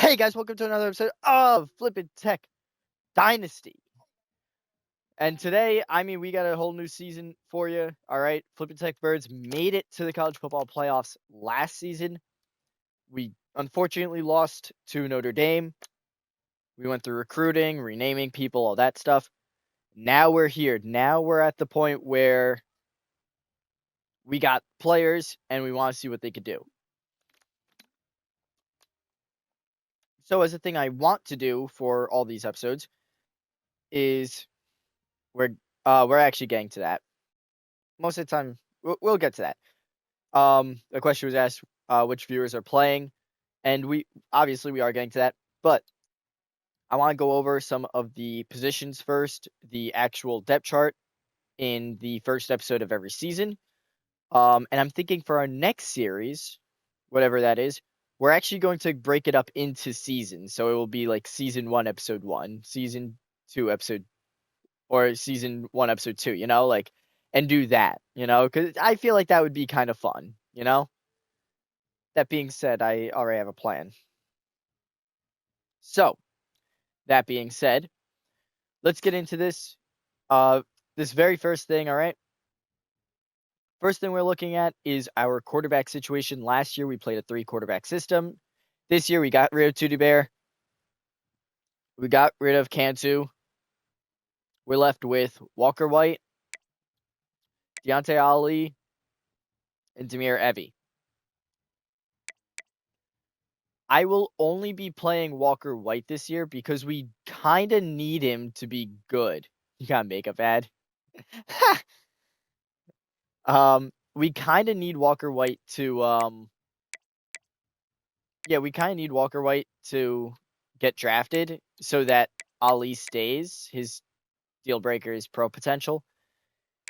Hey guys, welcome to another episode of Flippin Tech Dynasty. And today, we got a whole new season for you. All right, Flippin Tech Birds made it to the college football playoffs last season. We unfortunately lost to Notre Dame. We went through recruiting, renaming people, all that stuff. Now we're here. Now we're at the point where we got players and we want to see what they could do. So as a thing I want to do for all these episodes is we're actually getting to that. Most of the time, we'll get to that. The question was asked which viewers are playing, and we are getting to that. But I want to go over some of the positions first, the actual depth chart in the first episode of every season. And I'm thinking for our next series, whatever that is, we're actually going to break it up into seasons. So it will be like season 1, episode 1, season 2, episode, or season 1, episode 2, and do that, because I feel like that would be kind of fun, That being said, I already have a plan. So, that being said, let's get into this. This very first thing, all right? First thing we're looking at is our quarterback situation. Last year, we played a 3-quarterback system. This year, we got rid of Tutti Bear. We got rid of Cantu. We're left with Walker White, Deontay Ali, and Demir Evie. I will only be playing Walker White this year because we kind of need him to be good. You got a makeup ad. We kind of need Walker White to we kind of need Walker White to get drafted so that Ali stays. His deal breaker is pro potential.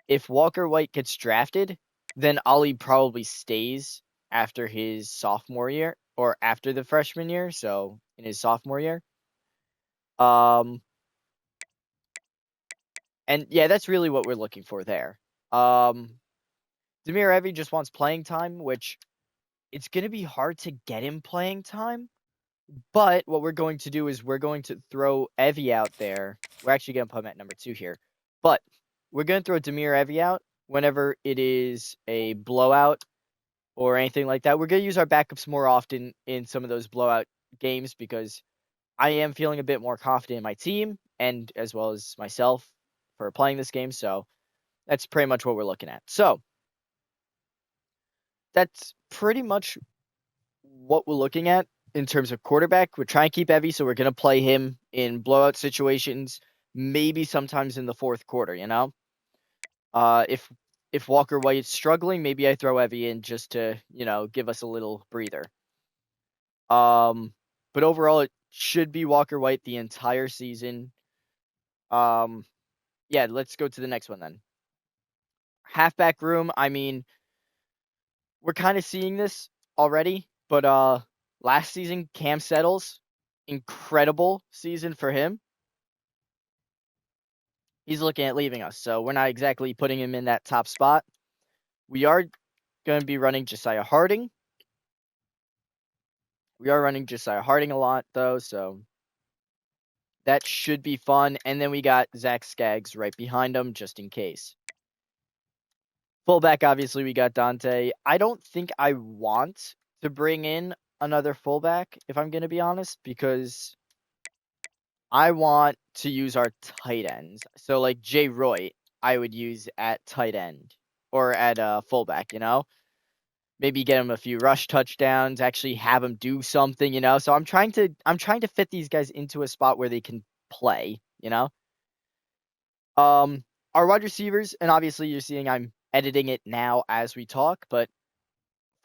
If Walker White gets drafted, then Ali probably stays after his sophomore year or after the freshman year, so in his sophomore year. And yeah, that's really what we're looking for there. Demir Evie just wants playing time, which it's going to be hard to get him playing time. But what we're going to do is we're going to throw Evie out there. We're actually going to put him at number 2 here. But we're going to throw Demir Evie out whenever it is a blowout or anything like that. We're going to use our backups more often in some of those blowout games because I am feeling a bit more confident in my team and as well as myself for playing this game. So that's pretty much what we're looking at. So that's pretty much what we're looking at in terms of quarterback. We're trying to keep Evie, so we're going to play him in blowout situations, maybe sometimes in the fourth quarter, If Walker White's struggling, maybe I throw Evie in just to, give us a little breather. But overall, it should be Walker White the entire season. Yeah, let's go to the next one then. Halfback room, we're kind of seeing this already, but last season, Cam Settles, incredible season for him. He's looking at leaving us, so we're not exactly putting him in that top spot. We are going to be running Josiah Harding. We are running Josiah Harding a lot, though, so that should be fun. And then we got Zach Skaggs right behind him, just in case. Fullback, obviously, we got Dante. I don't think I want to bring in another fullback, if I'm going to be honest, because I want to use our tight ends. So, like Jay Roy, I would use at tight end or at fullback, Maybe get him a few rush touchdowns, actually have him do something, So I'm trying to fit these guys into a spot where they can play, Our wide receivers, and obviously you're seeing I'm editing it now as we talk, but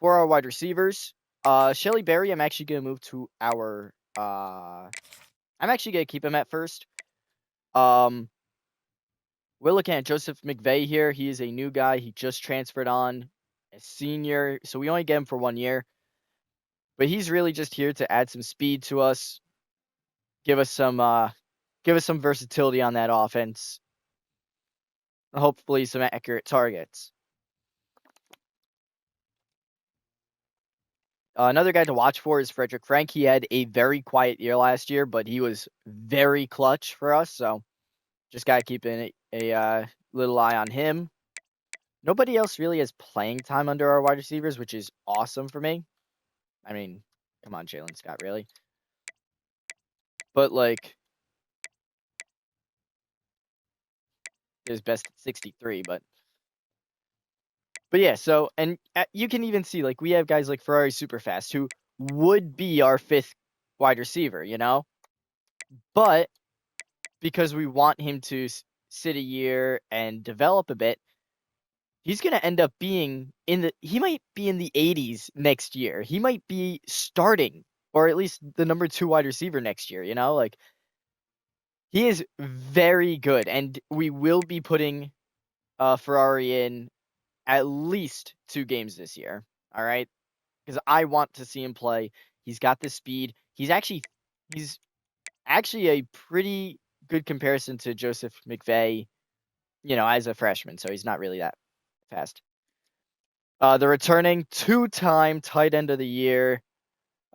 for our wide receivers, Shelly Berry, I'm actually going to move to our I'm actually going to keep him at first. We're looking at Joseph McVeigh here. He is a new guy. He just transferred on, a senior, so we only get him for 1 year. But he's really just here to add some speed to us, give us some versatility on that offense, and hopefully some accurate targets. Another guy to watch for is Frederick Frank. He had a very quiet year last year, but he was very clutch for us. So just got to keep a little eye on him. Nobody else really has playing time under our wide receivers, which is awesome for me. I mean, come on, Jalen Scott, really? But, like, his best at 63, but yeah, so, and you can even see, like, we have guys like Ferrari Superfast, who would be our 5th wide receiver, you know? But because we want him to sit a year and develop a bit, he's going to end up being he might be in the 80s next year. He might be starting, or at least the number 2 wide receiver next year, you know? Like, he is very good, and we will be putting Ferrari in at least 2 games this year, all right? Because I want to see him play. He's got the speed. He's actually a pretty good comparison to Joseph McVay, you know, as a freshman, so he's not really that fast. The returning 2-time tight end of the year,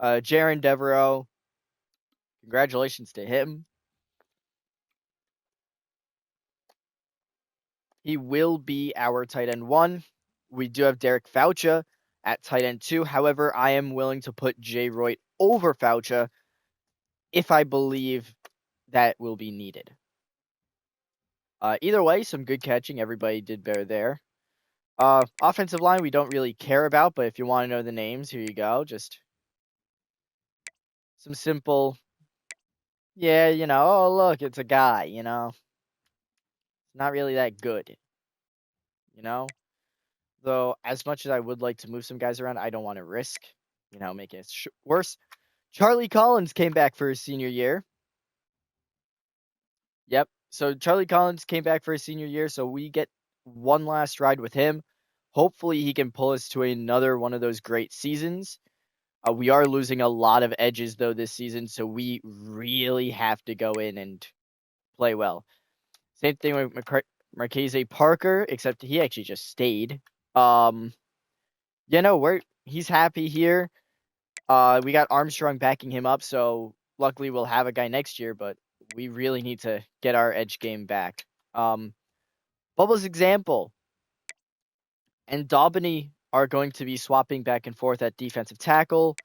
Jaron Devereaux. Congratulations to him. He will be our tight end 1. We do have Derek Faucha at tight end 2. However, I am willing to put Jay Roy over Faucha if I believe that will be needed. Either way, some good catching. Everybody did better there. Offensive line, we don't really care about, but if you want to know the names, here you go. Just some simple, yeah, you know, oh, look, it's a guy, you know. Not really that good, you know. Though, as much as I would like to move some guys around, I don't want to risk, you know, making it worse. Charlie Collins came back for his senior year. Yep. So Charlie Collins came back for his senior year, so we get one last ride with him. Hopefully he can pull us to another one of those great seasons. We are losing a lot of edges, though, this season, so we really have to go in and play well. Same thing with Marchese Parker, except he actually just stayed. You know, he's happy here. We got Armstrong backing him up, so luckily we'll have a guy next year, but we really need to get our edge game back. Bubbles Example and Daubeny are going to be swapping back and forth at defensive tackle.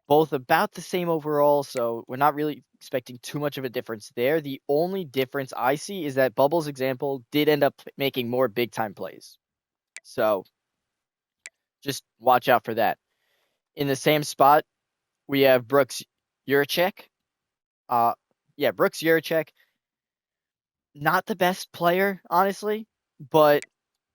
Both about the same overall, so we're not really expecting too much of a difference there. The only difference I see is that Bubbles Example did end up making more big-time plays. So just watch out for that. In the same spot, we have Brooks Juracek. Brooks Juracek. Not the best player, honestly, but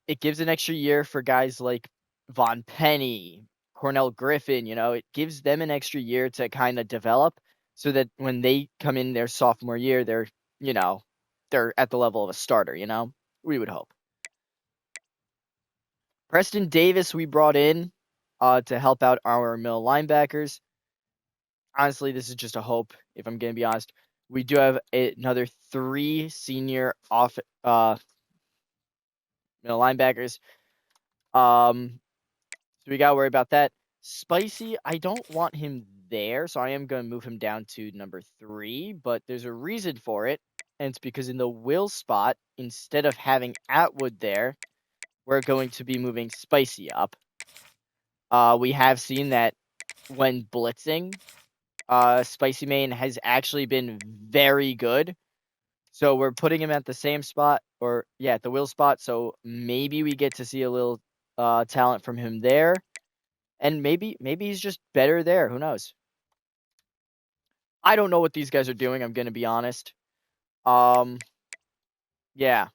it gives an extra year for guys like Von Penny, Cornell Griffin, you know, it gives them an extra year to kind of develop so that when they come in their sophomore year, they're at the level of a starter, you know? We would hope. Preston Davis we brought in to help out our middle linebackers. Honestly, this is just a hope, if I'm going to be honest. We do have another 3 senior middle linebackers. So we got to worry about that. Spicy, I don't want him there, so I am going to move him down to number 3, but there's a reason for it, and it's because in the will spot, instead of having Atwood there, we're going to be moving Spicy up. We have seen that when blitzing, Spicy Main has actually been very good. So we're putting him at the same spot, at the will spot, so maybe we get to see a little talent from him there. And maybe he's just better there. Who knows? I don't know what these guys are doing. I'm gonna be honest. Yeah.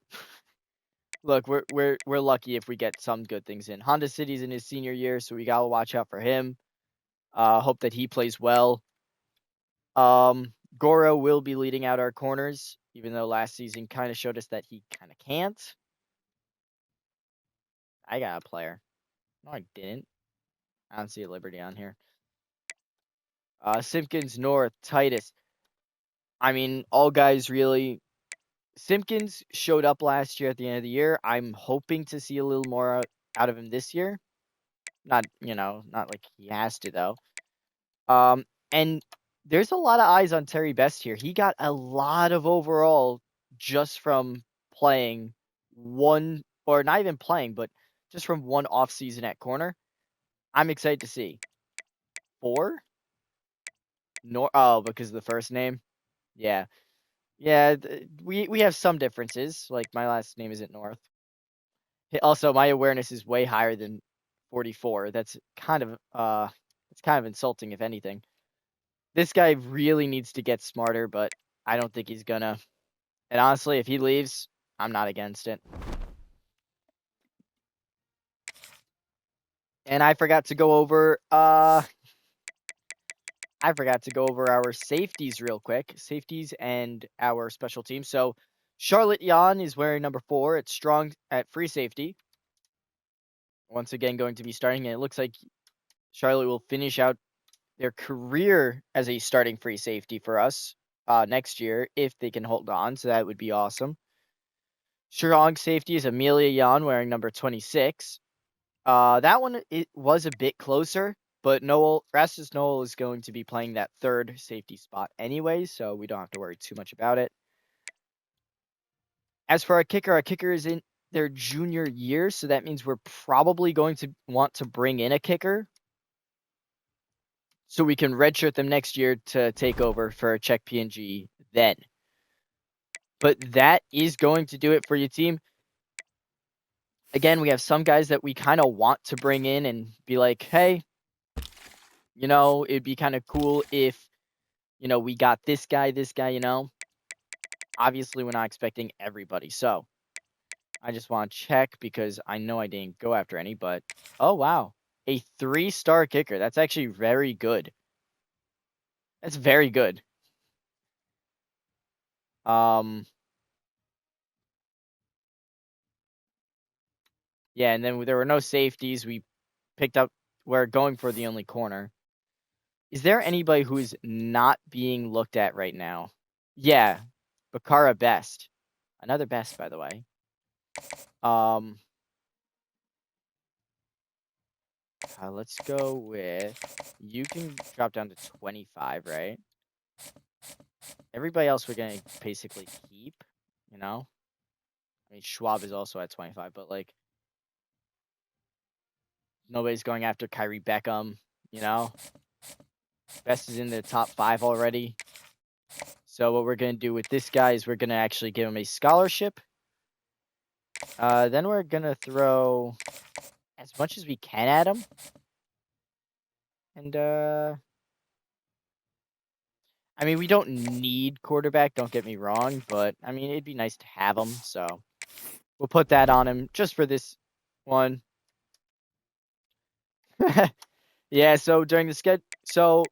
Look, we're lucky if we get some good things in. Honda City's in his senior year, so we gotta watch out for him. Hope that he plays well. Goro will be leading out our corners, even though last season kind of showed us that he kind of can't. I got a player. No, I didn't. I don't see a Liberty on here. Simpkins, North, Titus. I mean, all guys really. Simpkins showed up last year at the end of the year. I'm hoping to see a little more out of him this year. Not like he has to though. And there's a lot of eyes on Terry Best here. He got a lot of overall just from playing one, or not even playing, but just from one off season at corner. I'm excited to see. 4? Because of the first name. Yeah. Yeah, we have some differences. Like my last name isn't North. Also, my awareness is way higher than 44. That's kind of it's kind of insulting if anything. This guy really needs to get smarter, but I don't think he's gonna. And honestly, if he leaves, I'm not against it. And I forgot to go over our safeties real quick. Safeties and our special teams. So Charlotte Jan is wearing number 4. It's strong at free safety. Once again, going to be starting, and it looks like Charlotte will finish out their career as a starting free safety for us next year if they can hold on. So that would be awesome. Strong safety is Amelia Jan wearing number 26. That one, it was a bit closer, but Rastus Noel is going to be playing that third safety spot anyway, so we don't have to worry too much about it. As for our kicker is in their junior year, so that means we're probably going to want to bring in a kicker so we can redshirt them next year to take over for Czech PNG then. But that is going to do it for your team. Again, we have some guys that we kind of want to bring in and be like, hey, it'd be kind of cool if, we got this guy, Obviously, we're not expecting everybody. So I just want to check because I know I didn't go after any, but oh, wow. A 3-star kicker. That's actually very good. That's very good. Yeah, and then there were no safeties. We're going for the only corner. Is there anybody who is not being looked at right now? Yeah, Bakara Best. Another Best, by the way. Let's go with, you can drop down to 25, right? Everybody else we're going to basically keep, I mean, Schwab is also at 25, but, like, nobody's going after Kyrie Beckham, Best is in the top 5 already. So what we're going to do with this guy is we're going to actually give him a scholarship. Then we're going to throw as much as we can at him. And, I mean, we don't need quarterback, don't get me wrong, but, I mean, it'd be nice to have him, so we'll put that on him just for this one. Yeah, so during the so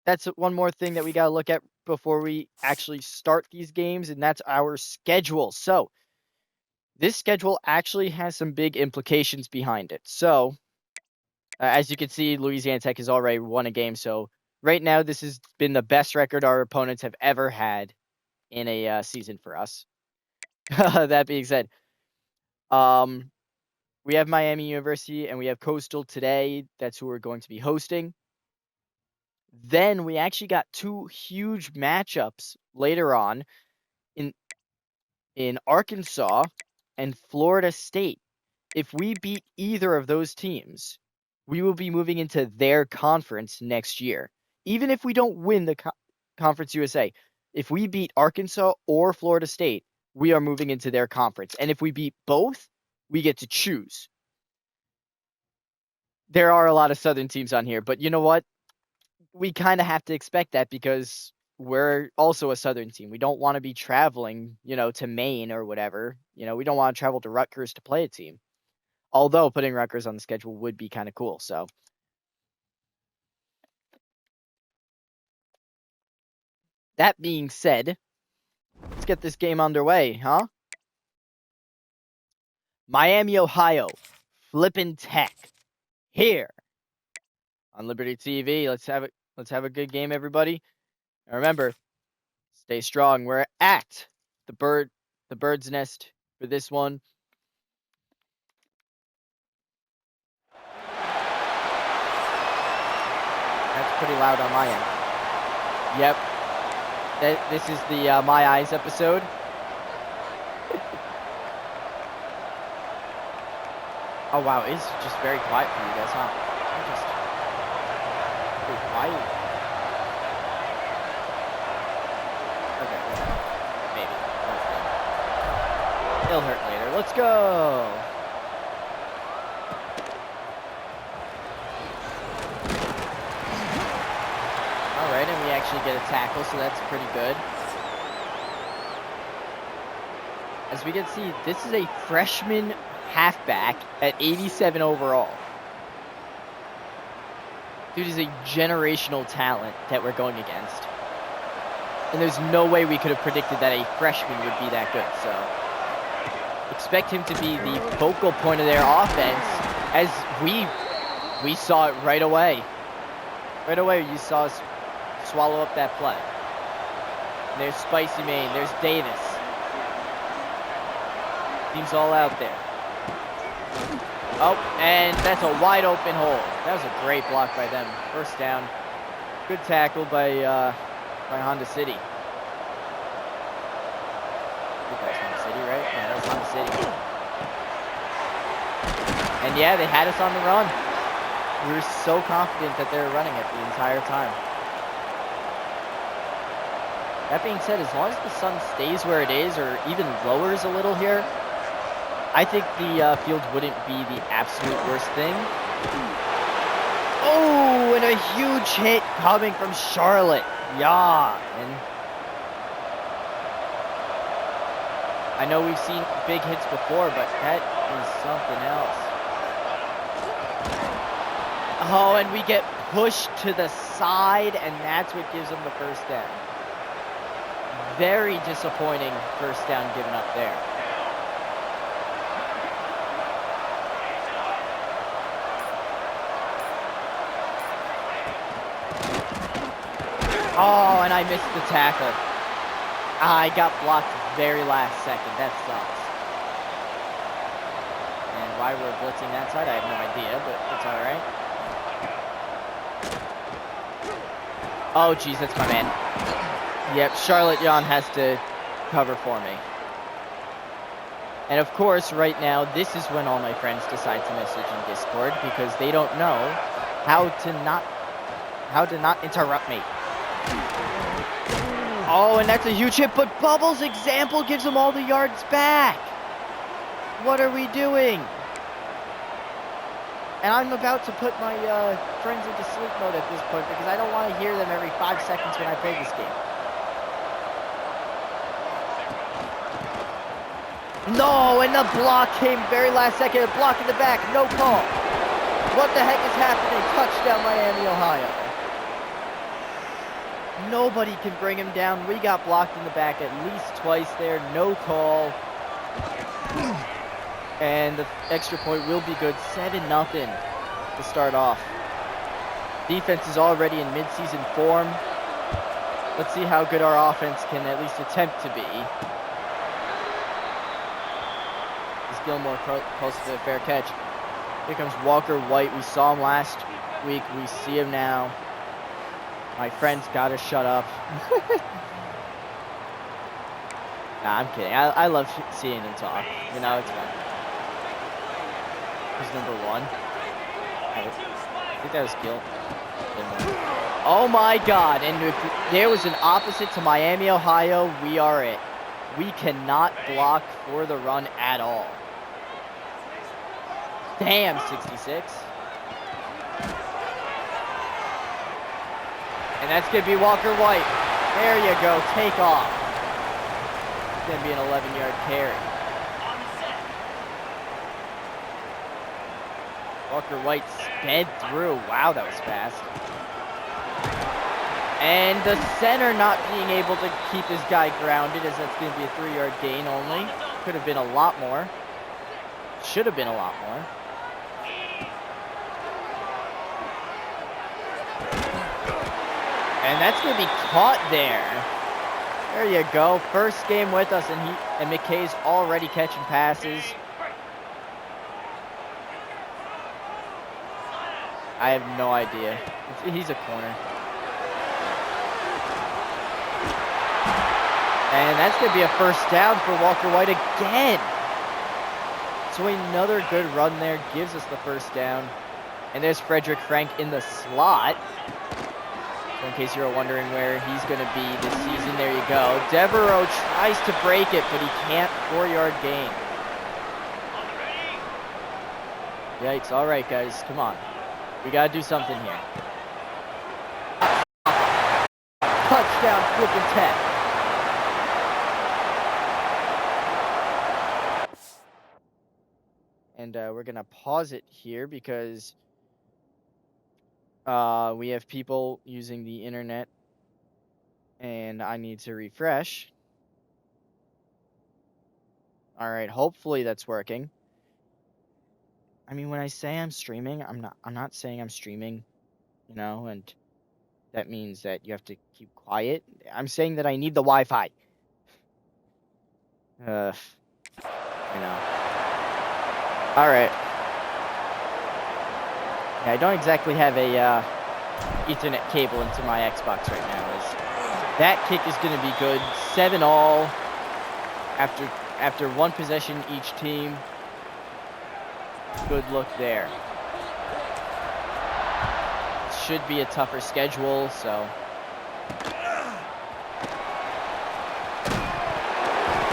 that's one more thing that we got to look at before we actually start these games, and that's our schedule. So this schedule actually has some big implications behind it. So as you can see, Louisiana Tech has already won a game. So right now, this has been the best record our opponents have ever had in a season for us. That being said, we have Miami University and we have Coastal today. That's who we're going to be hosting. Then we actually got 2 huge matchups later on in Arkansas and Florida State. If we beat either of those teams, we will be moving into their conference next year. Even if we don't win the Conference USA, if we beat Arkansas or Florida State, we are moving into their conference. And if we beat both, we get to choose. There are a lot of Southern teams on here, but you know what? We kind of have to expect that because we're also a Southern team. We don't want to be traveling, to Maine or whatever. We don't want to travel to Rutgers to play a team. Although putting Rutgers on the schedule would be kind of cool. So that being said, let's get this game underway, huh? Miami, Ohio, Flippin Tech here on Liberty TV. Let's have a good game, everybody. And remember, stay strong. We're at the Bird's Nest for this one. pretty loud on my end. Yep. This is the My Eyes episode. Oh wow, it's just very quiet for you guys, huh? I'm just pretty quiet. Okay, maybe. It'll hurt later. Let's go. Alright, and we actually get a tackle, so that's pretty good. As we can see, this is a freshman halfback at 87 overall. Dude is a generational talent that we're going against. And there's no way we could have predicted that a freshman would be that good, so expect him to be the focal point of their offense, as we saw it right away. Right away, you saw us swallow up that play. And there's Spicy Main, there's Davis. Team's all out there. Oh, and that's a wide open hole. That was a great block by them. First down. Good tackle by Honda City. I think that was Honda City, right? Yeah, that was Honda City. And yeah, they had us on the run. We were so confident that they were running it the entire time. That being said, as long as the sun stays where it is or even lowers a little here, I think the field wouldn't be the absolute worst thing. Oh, and a huge hit coming from Charlotte. Yeah. And I know we've seen big hits before, but that is something else. Oh, and we get pushed to the side, and that's what gives them the first down. Very disappointing first down given up there. Oh, and I missed the tackle. I got blocked very last second. That sucks. And why we're blitzing that side, I have no idea, but it's alright. Oh, geez, that's my man. Yep, Charlotte Yon has to cover for me. And of course, right now, this is when all my friends decide to message in Discord because they don't know how to not interrupt me. Oh, and that's a huge hit, but Bubbles' example gives them all the yards back. What are we doing? And I'm about to put my friends into sleep mode at this point because I don't want to hear them every 5 seconds when I play this game. No, and the block came very last second. A block in the back, no call. What the heck is happening? Touchdown, Miami, Ohio. Nobody can bring him down. We got blocked in the back at least twice there. No call. And the extra point will be good. 7-0 to start off. Defense is already in mid-season form. Let's see how good our offense can at least attempt to be. Is Gilmore close to the fair catch. Here comes Walker White. We saw him last week. We see him now. My friends gotta shut up. Nah, I'm kidding. I love seeing them talk. You know, it's fun. Who's number one? I think that was Gil. Oh my god. And if there was an opposite to Miami, Ohio, we are it. We cannot block for the run at all. Damn, 66. And that's going to be Walker White. There you go. Take off. It's going to be an 11-yard carry. Walker White sped through. Wow, that was fast. And the center not being able to keep his guy grounded, as that's going to be a 3-yard gain only. Could have been a lot more. Should have been a lot more. And that's going to be caught there. There you go. First game with us, and McKay's already catching passes. I have no idea. He's a corner. And that's going to be a first down for Walker White again. So another good run there gives us the first down. And there's Frederick Frank in the slot. So in case you were wondering where he's going to be this season, there you go. Devereaux tries to break it, but he can't. 4-yard gain. Yikes. All right, guys. Come on. We got to do something here. Touchdown, Flippin Tech. And we're going to pause it here because we have people using the internet and I need to refresh. All right, hopefully that's working. I mean, when I say I'm streaming, I'm not saying I'm streaming, you know, and that means that you have to keep quiet. I'm saying that I need the Wi-Fi. You know. All right. Yeah, I don't exactly have a Ethernet cable into my Xbox right now. That kick is going to be good. 7-all after one possession each team. Good look there. It should be a tougher schedule, so.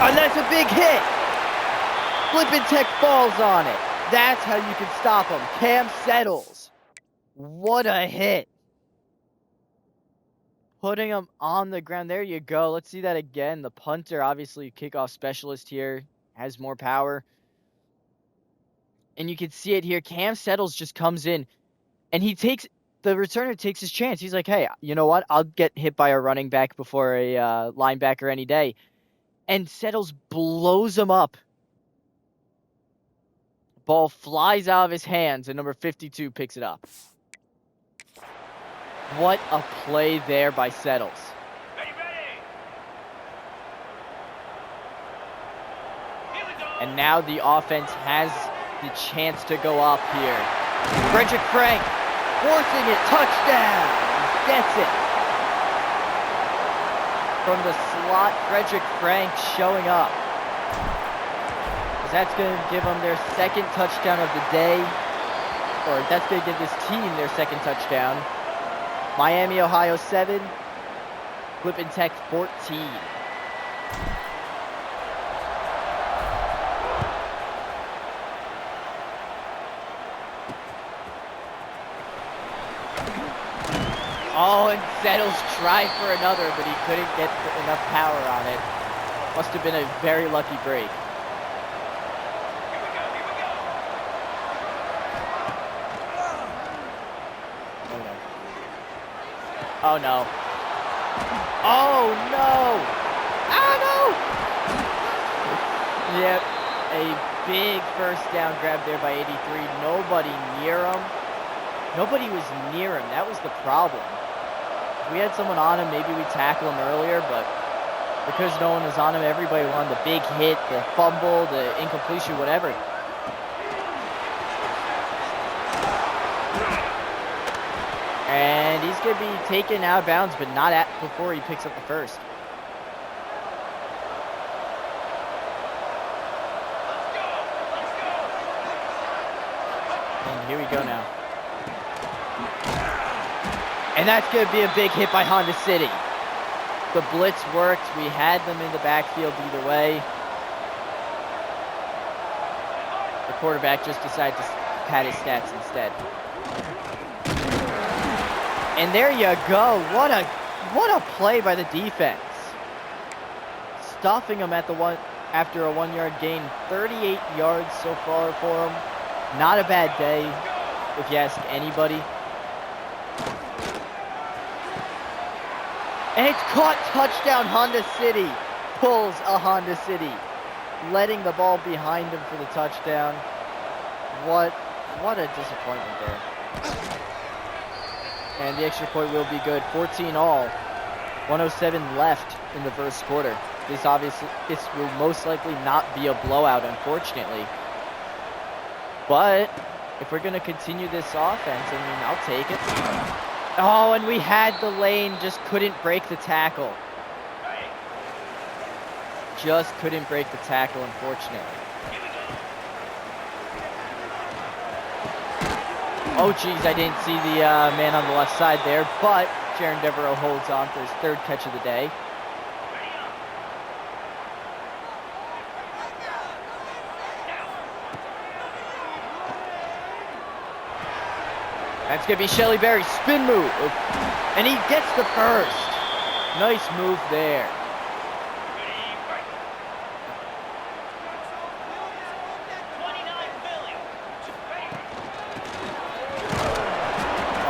And that's a big hit. Flippin Tech falls on it. That's how you can stop him. Cam settles. What a hit. Putting him on the ground. There you go. Let's see that again. The punter, obviously kickoff specialist here, has more power. And you can see it here. Cam Settles just comes in, and the returner takes his chance. He's like, hey, you know what? I'll get hit by a running back before a linebacker any day. And Settles blows him up. Ball flies out of his hands, and number 52 picks it up. What a play there by Settles. And now the offense has the chance to go up here. Frederick Frank forcing it, touchdown. Gets it. From the slot, Frederick Frank showing up. That's going to give them their second touchdown of the day. Or that's going to give this team their second touchdown. Miami, Ohio 7. Flippin Tech 14. Oh, and Settles tried for another, but he couldn't get enough power on it. Must have been a very lucky break. Oh no. Oh no! Oh no! Yep, a big first down grab there by 83. Nobody near him. Nobody was near him. That was the problem. If we had someone on him, maybe we tackle him earlier, but because no one was on him, everybody wanted the big hit, the fumble, the incompletion, whatever. And he's going to be taken out of bounds, but not before he picks up the first. And here we go now. And that's going to be a big hit by Honda City. The blitz worked. We had them in the backfield either way. The quarterback just decided to pad his stats instead. And there you go. What a play by the defense. Stuffing them at after a 1-yard gain. 38 yards so far for him. Not a bad day, if you ask anybody. And it's caught. Touchdown, Honda City. Pulls a Honda City. Letting the ball behind him for the touchdown. What a disappointment there. And the extra point will be good. 14-all. 107 left in the first quarter. This will most likely not be a blowout, unfortunately. But if we're going to continue this offense, I mean, I'll take it. Oh, and we had the lane, just couldn't break the tackle. just couldn't break the tackle, unfortunately. Oh, geez, I didn't see the man on the left side there, but Jaron Devereaux holds on for his 3rd catch of the day. That's going to be Shelly Berry's spin move. And he gets the first. Nice move there.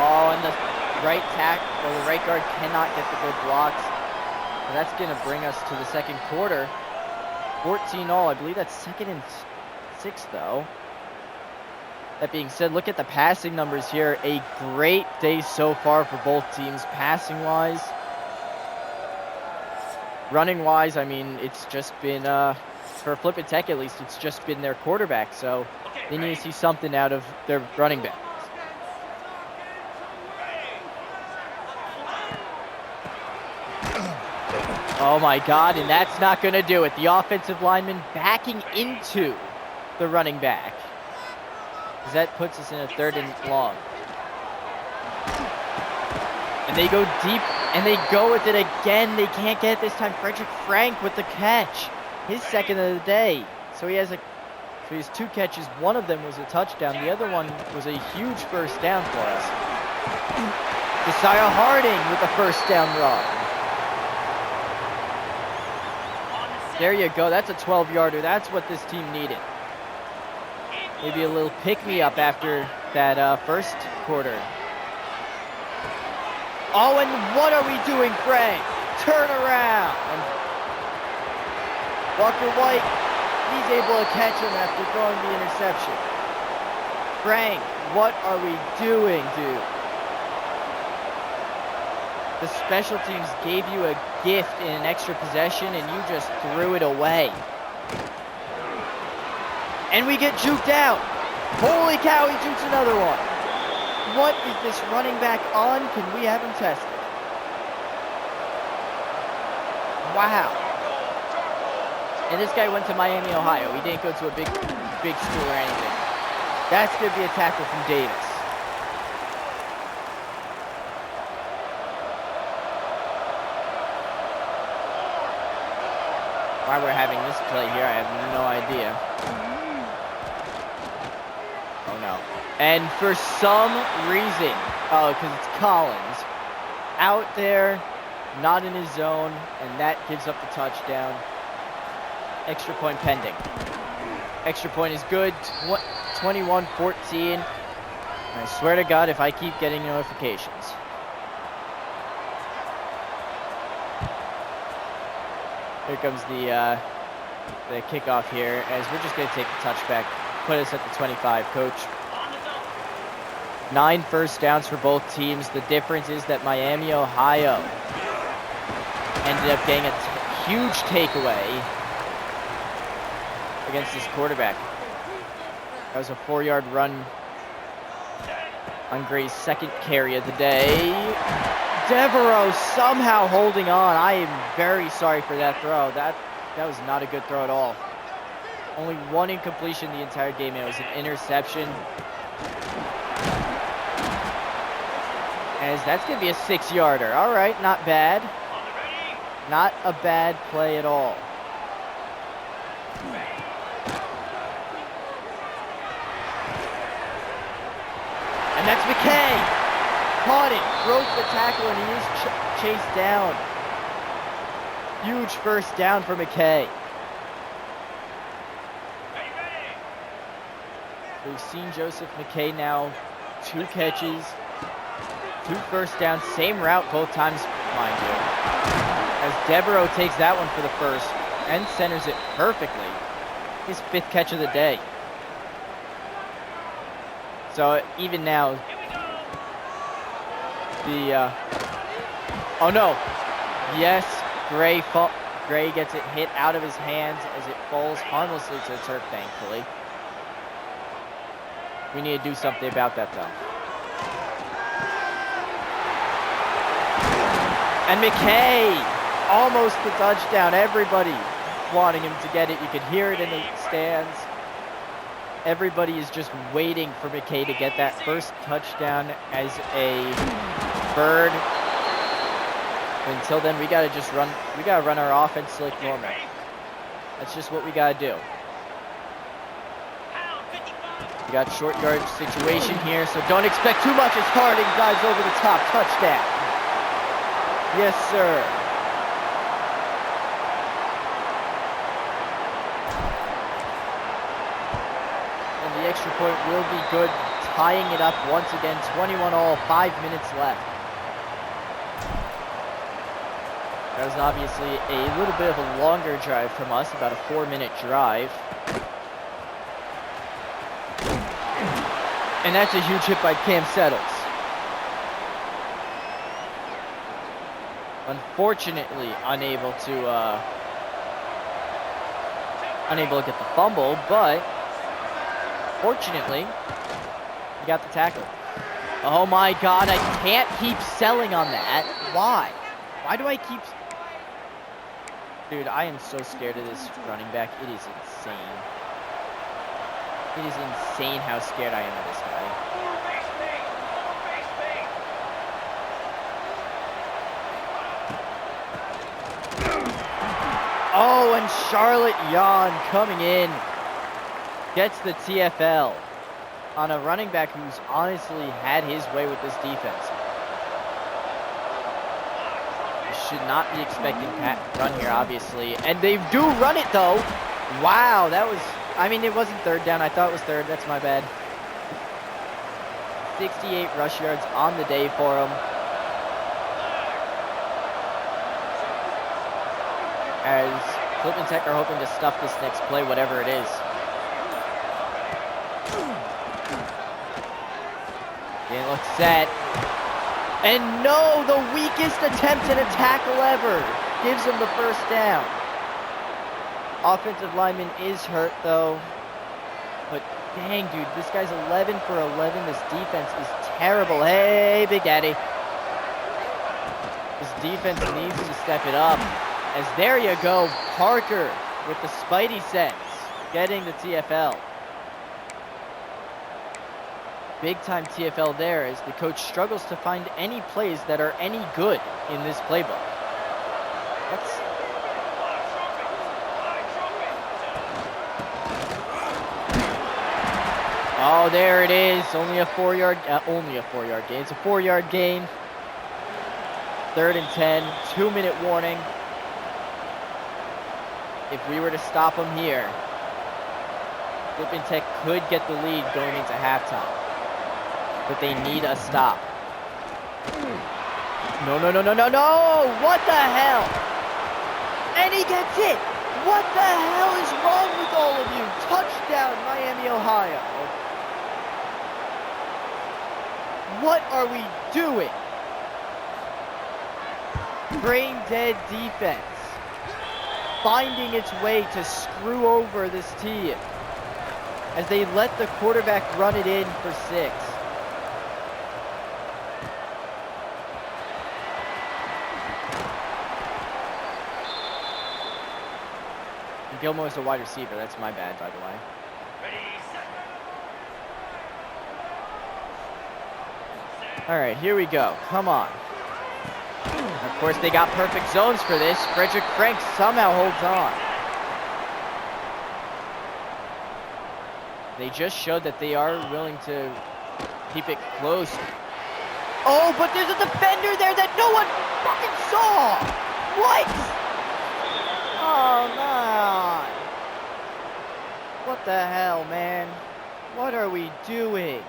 Oh, and the right the right guard cannot get the good blocks. So that's going to bring us to the 2nd quarter. 14-all. I believe that's 2nd and 6, though. That being said, look at the passing numbers here. A great day so far for both teams, passing-wise. Running-wise, I mean, it's just been, for Flippin Tech at least, it's just been their quarterback. So they need to see something out of their running back. Oh my God, and that's not going to do it. The offensive lineman backing into the running back. That puts us in a 3rd and long. And they go deep, and they go with it again. They can't get it this time. Frederick Frank with the catch. His 2nd of the day. So he has 2 catches. One of them was a touchdown. The other one was a huge first down for us. Josiah Harding with the first down run. There you go. That's a 12-yarder. That's what this team needed. Maybe a little pick-me-up after that 1st quarter. Oh, and what are we doing, Frank? Turn around. And Walker White, he's able to catch him after throwing the interception. Frank, what are we doing, dude? The special teams gave you a gift in an extra possession, and you just threw it away. And we get juked out. Holy cow, he jukes another one. What is this running back on? Can we have him tested? Wow. And this guy went to Miami, Ohio. He didn't go to a big school or anything. That's going to be a tackle from Davis. Why we're having this play here, I have no idea. Oh no. And for some reason, because it's Collins, out there, not in his zone, and that gives up the touchdown. Extra point pending. Extra point is good, 21-14. I swear to God, if I keep getting notifications. Here comes the kickoff here, as we're just going to take the touchback, put us at the 25, Coach. 9 first downs for both teams. The difference is that Miami, Ohio ended up getting a huge takeaway against this quarterback. That was a 4-yard run on Gray's 2nd carry of the day. Devereaux somehow holding on. I am very sorry for that throw. That was not a good throw at all. Only 1 incompletion the entire game, and it was an interception. As that's going to be a 6-yarder. All right, not bad. Not a bad play at all. And that's McKay. Caught it, broke the tackle, and he is chased down. Huge first down for McKay. We've seen Joseph McKay now 2 catches, 2 first downs, same route both times, mind you. As Devereaux takes that one for the first and centers it perfectly. His 5th catch of the day. So even now, oh no, yes, Gray gets it hit out of his hands as it falls harmlessly to the turf, thankfully. We need to do something about that, though. And McKay, almost the touchdown, everybody. wanting him to get it. You could hear it in the stands. Everybody is just waiting for McKay to get that first touchdown as a bird. Until then, we gotta just run. We gotta run our offense like normal. That's just what we gotta do. We got short yardage situation here, so don't expect too much as Harding dives over the top. Touchdown. Yes, sir. And the extra point will be good, tying it up once again. 21 all, 5 minutes left. That was obviously a little bit of a longer drive from us, about a 4-minute drive. And that's a huge hit by Cam Settles. Unfortunately, unable to get the fumble, but fortunately, we got the tackle. Oh my God, I can't keep selling on that. Why? Why do I keep... Dude, I am so scared of this running back. It is insane. It is insane how scared I am of this guy. Oh, and Charlotte Yon coming in. Gets the TFL on a running back who's honestly had his way with this defense. Should not be expecting Pat run here, obviously. And they do run it, though. Wow, that was... I mean, it wasn't third down. I thought it was third. That's my bad. 68 rush yards on the day for him. As Flippin Tech are hoping to stuff this next play, whatever it is. Didn't look set. And no, the weakest attempt at a tackle ever gives him the first down. Offensive lineman is hurt though. But dang, dude, this guy's 11 for 11. This defense is terrible. Hey, Big Daddy. This defense needs to step it up. As there you go, Parker with the Spidey sense, getting the TFL. Big time TFL there as the coach struggles to find any plays that are any good in this playbook. Oh, there it is. Only a 4-yard gain. It's a 4-yard gain. 3rd and 10. 2-minute warning. If we were to stop them here, Flippin Tech could get the lead going into halftime. But they need a stop. No, no, no, no, no, no! What the hell? And he gets it! What the hell is wrong with all of you? Touchdown, Miami, Ohio. What are we doing? Brain dead defense. Finding its way to screw over this team. As they let the quarterback run it in for 6. Gilmore's a wide receiver. That's my bad, by the way. All right, here we go. Come on. Of course, they got perfect zones for this. Frederick Frank somehow holds on. They just showed that they are willing to keep it close. Oh, but there's a defender there that no one fucking saw. What? Oh, man. What the hell, man? What are we doing?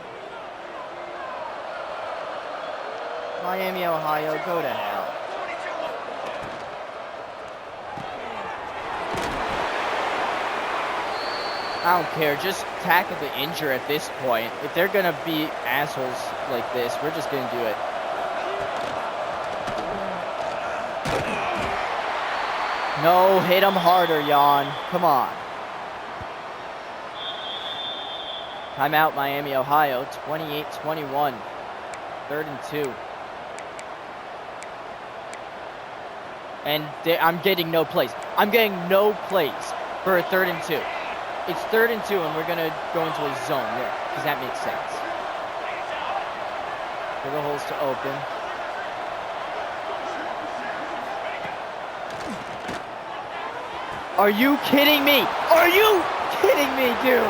Miami, Ohio, go to hell. I don't care. Just tackle the injured at this point. If they're going to be assholes like this, we're just going to do it. No, hit him harder, Jan. Come on. Timeout, Miami, Ohio. 28-21. 3rd and 2. And I'm getting no plays. I'm getting no plays for a 3rd and 2. It's 3rd and 2, and we're going to go into a zone there, because that makes sense. For the holes to open. Are you kidding me? Are you kidding me, dude?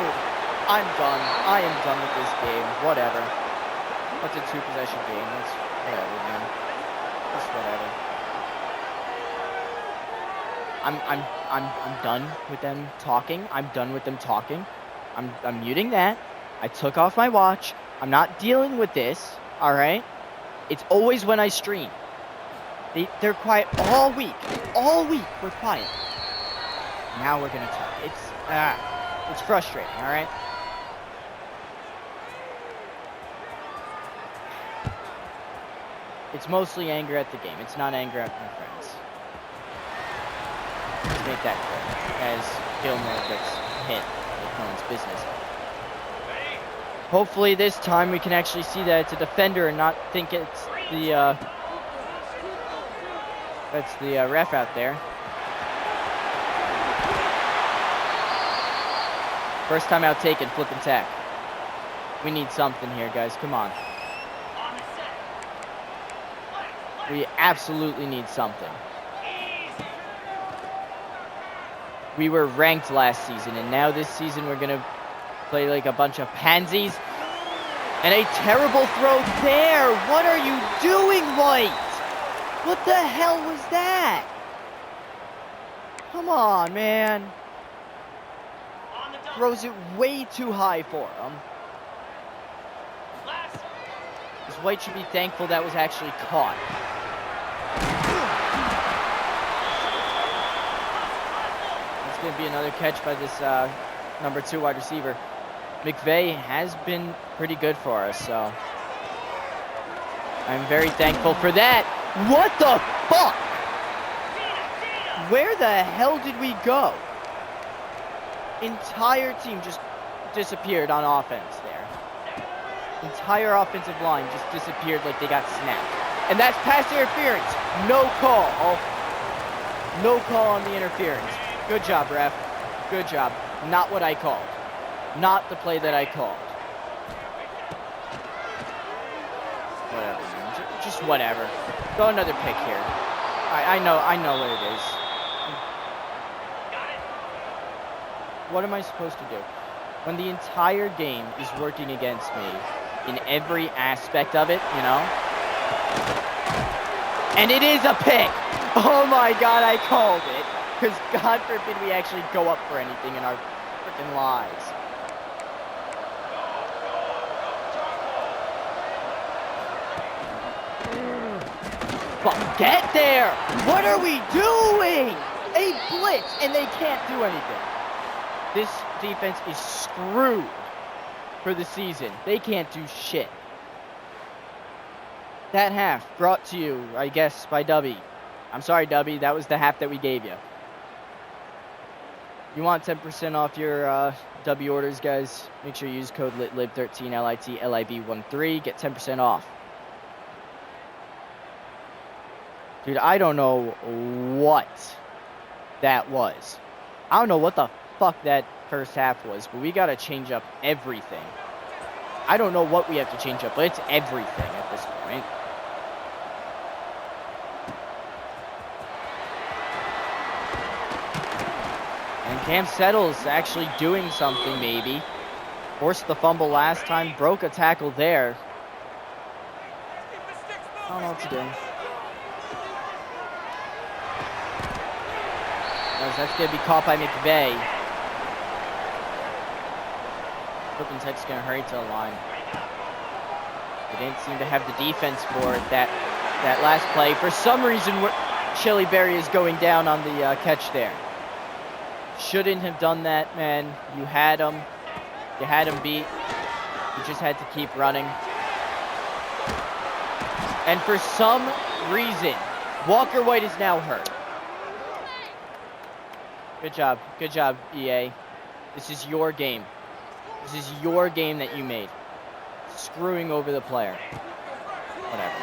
I'm done. I am done with this game. Whatever. That's a 2-possession game. That's whatever, man. That's whatever. I'm done with them talking. I'm done with them talking. I'm muting that. I took off my watch. I'm not dealing with this. All right. It's always when I stream. They're quiet all week. All week we're quiet. Now we're gonna talk. It's frustrating. All right. It's mostly anger at the game. It's not anger at my friends. Let's make that clear. As Gilmore gets hit with no one's business. Hopefully this time we can actually see that it's a defender and not think it's the that's the ref out there. First time out taken, Flippin Tech. We need something here, guys. Come on. We absolutely need something. We were ranked last season, and now this season we're going to play like a bunch of pansies. And a terrible throw there. What are you doing, White? What the hell was that? Come on, man. Throws it way too high for him. This White should be thankful that was actually caught. It's going to be another catch by this number 2 wide receiver. McVay has been pretty good for us, so I'm very thankful for that. What the fuck? Where the hell did we go? Entire team just disappeared on offense there. Entire offensive line just disappeared like they got snapped. And that's pass interference. No call. No call on the interference. Good job, ref. Good job. Not what I called. Not the play that I called. Whatever, man. Just whatever. Go another pick here. I know what it is. What am I supposed to do? When the entire game is working against me in every aspect of it, you know? And it is a pick! Oh my god, I called it! Because God forbid we actually go up for anything in our freaking lives. But get there! What are we doing? A blitz, and they can't do anything. This defense is screwed for the season. They can't do shit. That half brought to you, I guess, by Dubby. I'm sorry, Dubby. That was the half that we gave you. You want 10% off your W orders, guys? Make sure you use code LITLIB13, LITLIB13. Get 10% off. Dude, I don't know what that was. I don't know what the fuck that first half was, but we got to change up everything. I don't know what we have to change up, but it's everything at this point. And Cam Settle's actually doing something, maybe. Forced the fumble last time, broke a tackle there. I don't know what to do. That's going to be caught by McVay. Flippin Tech's going to hurry to the line. They didn't seem to have the defense for it that last play. For some reason, Shelly Berry is going down on the catch there. Shouldn't have done that, man. You had him. You had him beat. You just had to keep running. And for some reason, Walker White is now hurt. Good job. Good job, EA. This is your game. This is your game that you made. Screwing over the player. Whatever.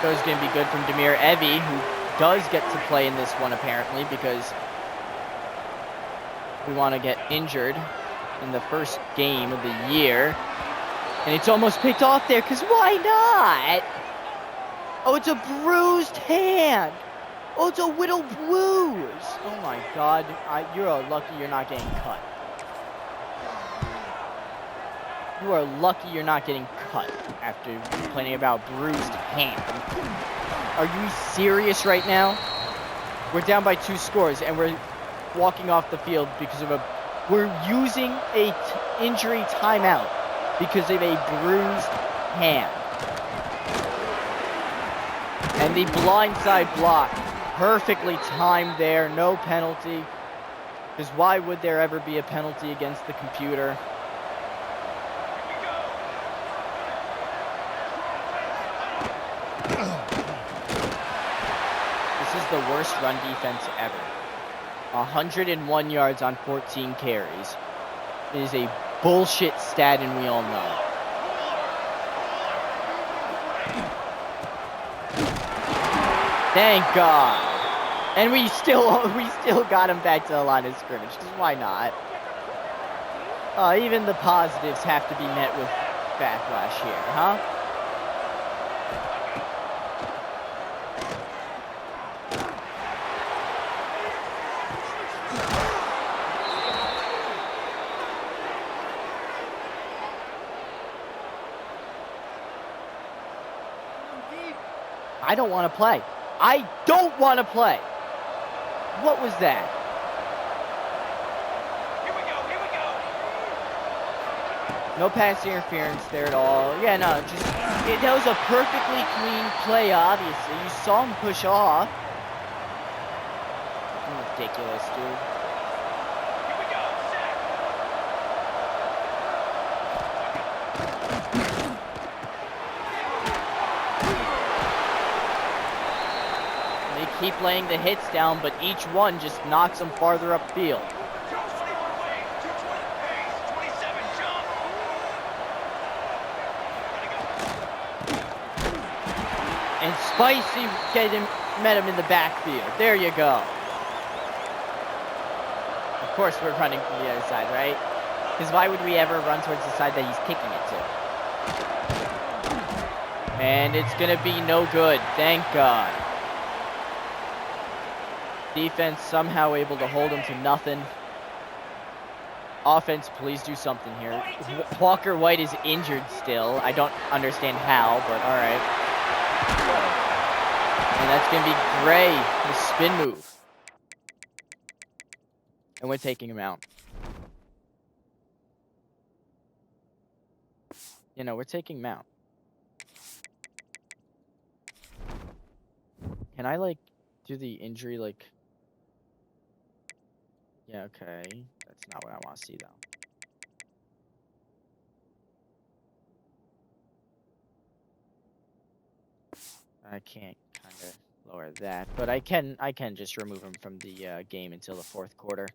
Goes going to be good from Demir Evie, who does get to play in this one apparently because we want to get injured in the first game of the year. And it's almost picked off there because why not? Oh, it's a bruised hand. Oh, it's a little bruise. Oh my God, you're lucky you're not getting cut. You are lucky you're not getting cut after complaining about bruised hand. Are you serious right now? We're down by 2 scores and we're walking off the field because of we're using a injury timeout because of a bruised hand. And the blindside block, perfectly timed there, no penalty. Because why would there ever be a penalty against the computer? This is the worst run defense ever. 101 yards on 14 carries. It is a bullshit stat and we all know it. Thank God. And we still got him back to the line of scrimmage. Because why not? Even the positives have to be met with backlash here, huh? I don't want to play. I don't want to play. What was that? Here we go. No pass interference there at all. Yeah, no, just that was a perfectly clean play, obviously. You saw him push off. Ridiculous, dude. Here we go. They keep laying the hits down, but each one just knocks them farther upfield. 220 away, 220 pace, 27 jump. And Spicy met him in the backfield. There you go. Of course we're running from the other side, right? Because why would we ever run towards the side that he's kicking it to? And it's going to be no good. Thank God. Defense somehow able to hold him to nothing. Offense, please do something here. Walker White is injured still. I don't understand how, but all right. And that's going to be Gray, the spin move. And we're taking him out. You know, we're taking him out. Can I, like, do the injury, like... Yeah, okay. That's not what I want to see, though. I can't kind of lower that, but I can just remove him from the game until the 4th quarter.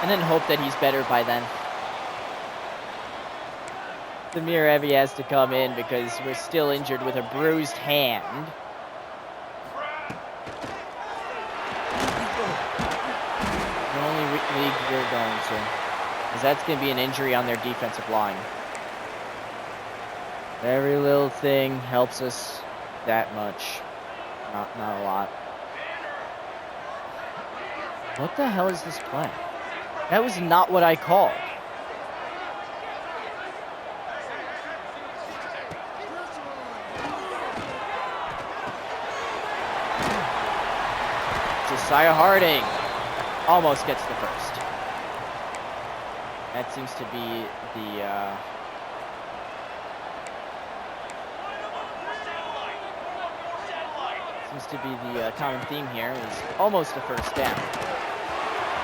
And then hope that he's better by then. Demir Evie has to come in because we're still injured with a bruised hand. The only league we're going to. Because that's going to be an injury on their defensive line. Every little thing helps us that much. Not a lot. What the hell is this play? That was not what I called. Josiah Harding almost gets the first. That seems to be the common theme here is almost a first down.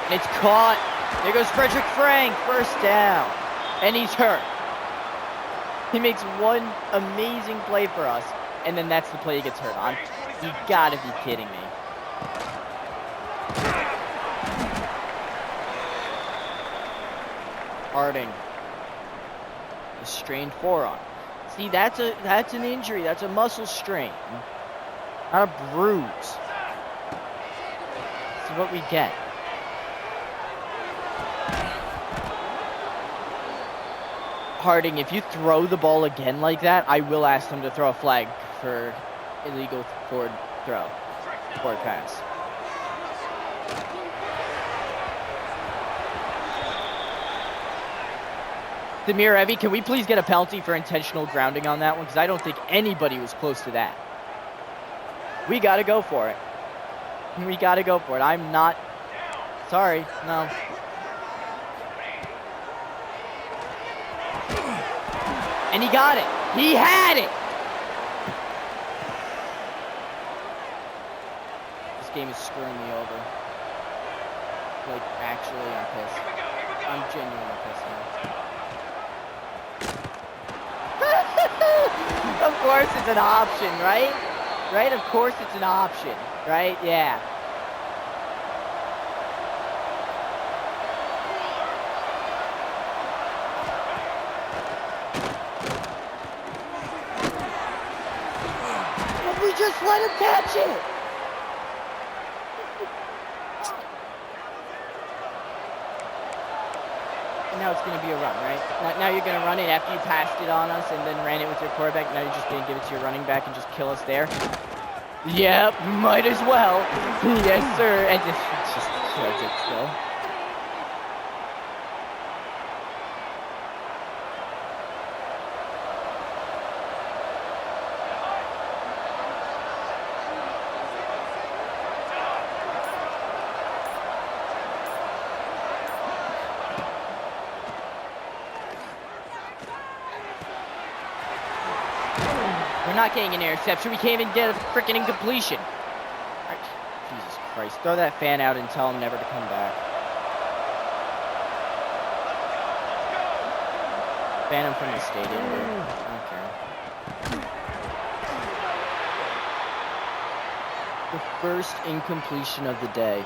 And it's caught. There goes Frederick Frank, first down. And he's hurt. He makes one amazing play for us, and then that's the play he gets hurt on. You gotta be kidding me. Harding. A strained forearm. See, that's an injury. That's a muscle strain, not a bruise. This is what we get. Harding, if you throw the ball again like that, I will ask them to throw a flag for illegal forward throw, forward pass. Demir Evie, can we please get a penalty for intentional grounding on that one? Because I don't think anybody was close to that. We got to go for it. We got to go for it. I'm not... Sorry, no. And he got it. He had it. This game is screwing me over. Like, actually, I'm pissed. I'm genuinely pissed now. Of course it's an option, right? Right? Of course it's an option, right? Yeah. But we just let him catch it. Now it's going to be a run, right? Now you're going to run it after you passed it on us and then ran it with your quarterback. Now you're just going to give it to your running back and just kill us there. Yep, might as well. Yes, sir. And just does it still. We're not getting an interception. We can't even get a freaking incompletion. Right. Jesus Christ. Throw that fan out and tell him never to come back. Ban him from the stadium, dude. Okay. The first incompletion of the day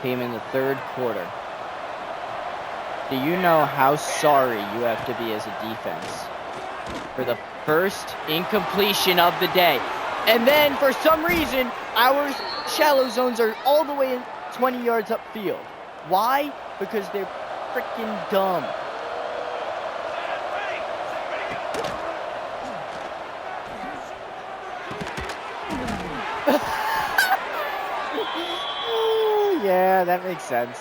came in the third quarter. Do you know how sorry you have to be as a defense for the first incompletion of the day? And then, for some reason, our shallow zones are all the way in 20 yards upfield. Why? Because they're freaking dumb. Yeah, that makes sense.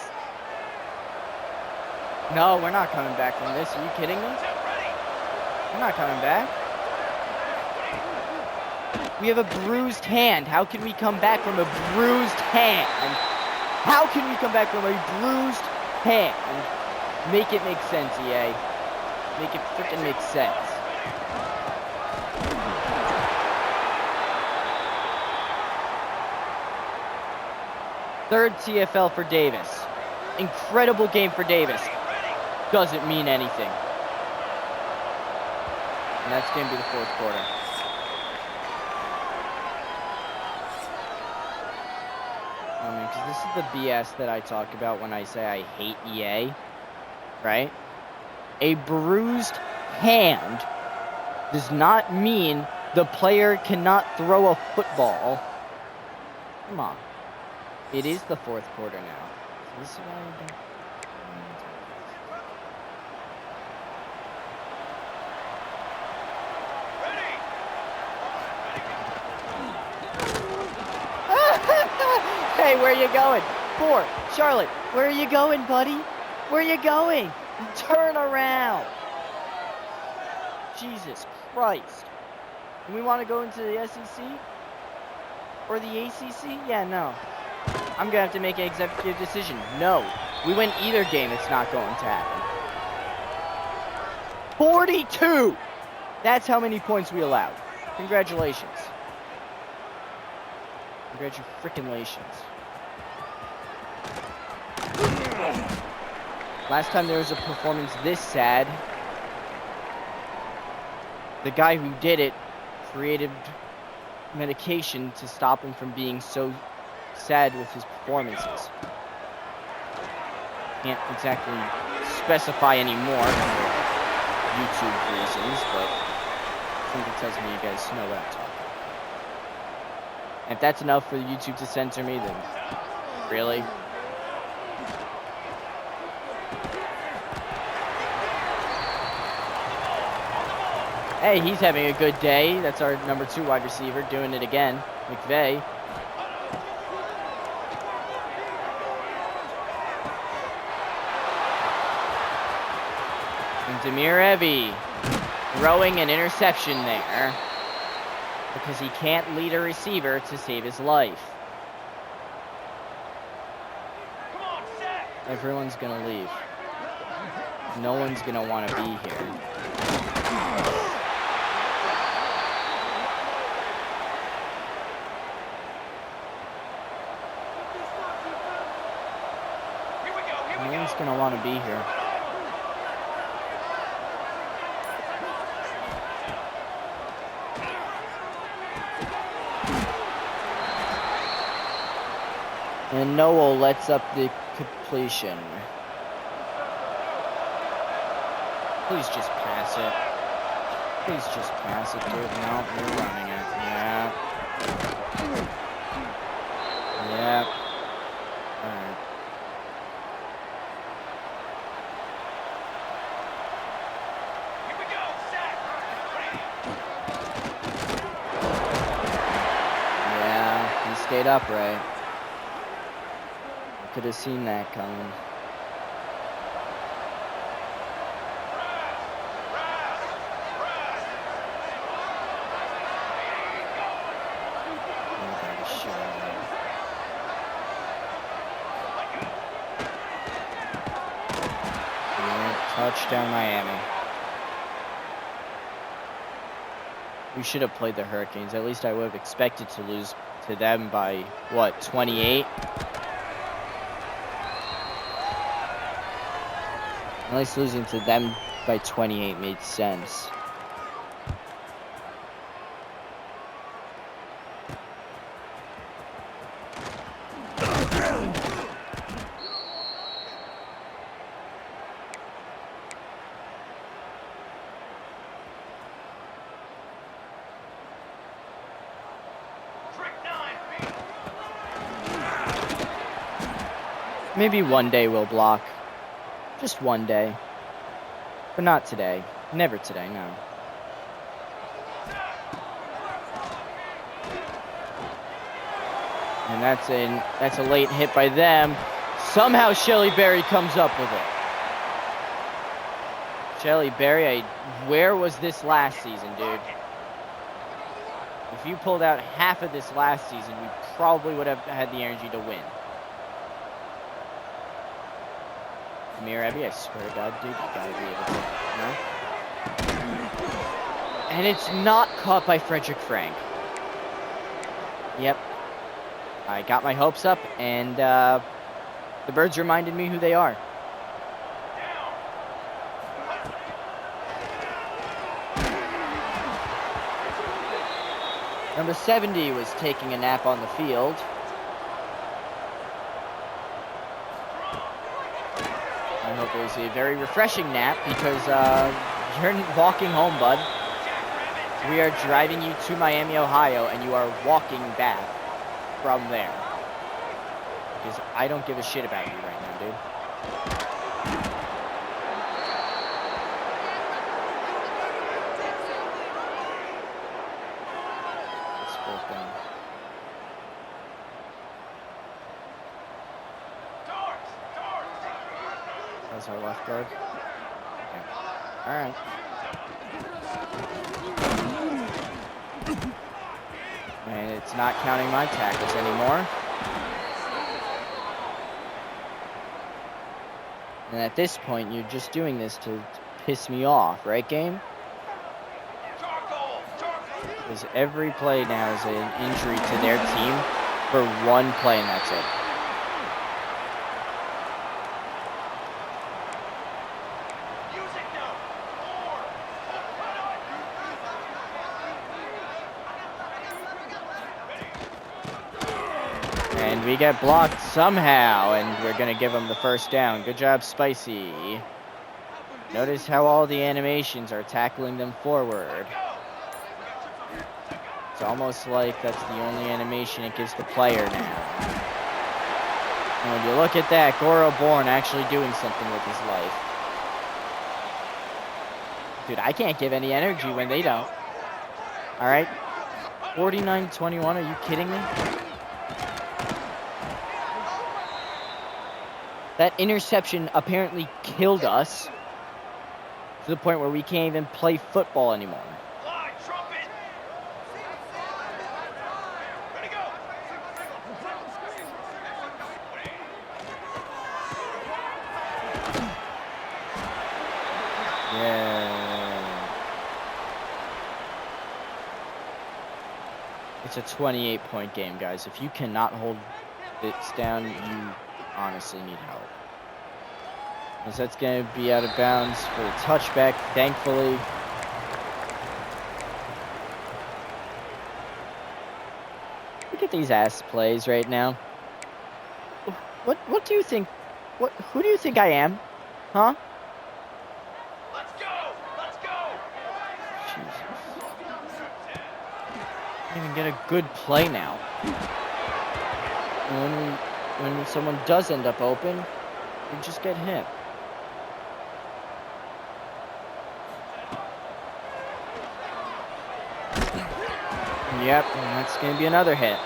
No, we're not coming back from this. Are you kidding me? We're not coming back. We have a bruised hand. How can we come back from a bruised hand? How can we come back from a bruised hand? Make it make sense, EA. Make it freaking make sense. Third TFL for Davis. Incredible game for Davis. Doesn't mean anything. And that's going to be the fourth quarter. I mean, because this is the BS that I talk about when I say I hate EA, right? A bruised hand does not mean the player cannot throw a football. Come on. It is the fourth quarter now. So this is why I don't... Hey, where are you going? 4, Charlotte, where are you going, buddy? Where are you going? Turn around. Jesus Christ. Do we want to go into the SEC? Or the ACC? Yeah, no. I'm going to have to make an executive decision. No. We win either game, it's not going to happen. 42! That's how many points we allowed. Congratulations. Congratulations. Last time there was a performance this sad, the guy who did it created medication to stop him from being so sad with his performances. Can't exactly specify any more for YouTube reasons, but think it tells me you guys know what I'm talking about. And if that's enough for YouTube to censor me, then really? Hey, he's having a good day. That's our number 2 wide receiver doing it again, McVay. And Demir Evie throwing an interception there because he can't lead a receiver to save his life. Everyone's going to leave. No one's going to want to be here. No one's going to want to be here. And Noel lets up the completion. Please just pass it. Please just pass it, dude. No, you're running it. Yeah. Yeah. Alright. Here we go, set. Yeah, he stayed upright. Could have seen that coming. Touchdown Miami. We should have played the Hurricanes. At least I would have expected to lose to them by, what, 28? At least losing to them by 28 made sense. Maybe one day we'll block. Just one day. But not today. Never today, no. And that's a late hit by them. Somehow Shelly Berry comes up with it. Shelly Berry, where was this last season, dude? If you pulled out half of this last season, we probably would have had the energy to win. Amir Abbey, I swear to God, dude, you gotta be able to, no? And it's not caught by Frederick Frank. Yep. I got my hopes up, and the Birds reminded me who they are. Number 70 was taking a nap on the field. I hope it was a very refreshing nap because you're walking home, bud. We are driving you to Miami, Ohio, and you are walking back from there. Because I don't give a shit about you right now, dude. It's fourth down. That's our left guard. Okay. Alright. And it's not counting my tackles anymore. And at this point, you're just doing this to piss me off, right, game? Because every play now is an injury to their team for one play, and that's it. And we get blocked somehow, and we're going to give them the first down. Good job, Spicy. Notice how all the animations are tackling them forward. It's almost like that's the only animation it gives the player now. And when you look at that, Goro Born actually doing something with his life. Dude, I can't give any energy when they don't. All right. 49-21, are you kidding me? That interception apparently killed us to the point where we can't even play football anymore. Line, trumpet. Ready, go. Yeah. It's a 28-point game, guys. If you cannot hold it down, you honestly need help. Because that's going to be out of bounds for the touchback, thankfully. Look at these ass plays right now. What do you think? Who do you think I am? Huh? Let's go. Let's go. Jesus. Can't even get a good play now. And when someone does end up open, you just get hit. Yep, and that's going to be another hit.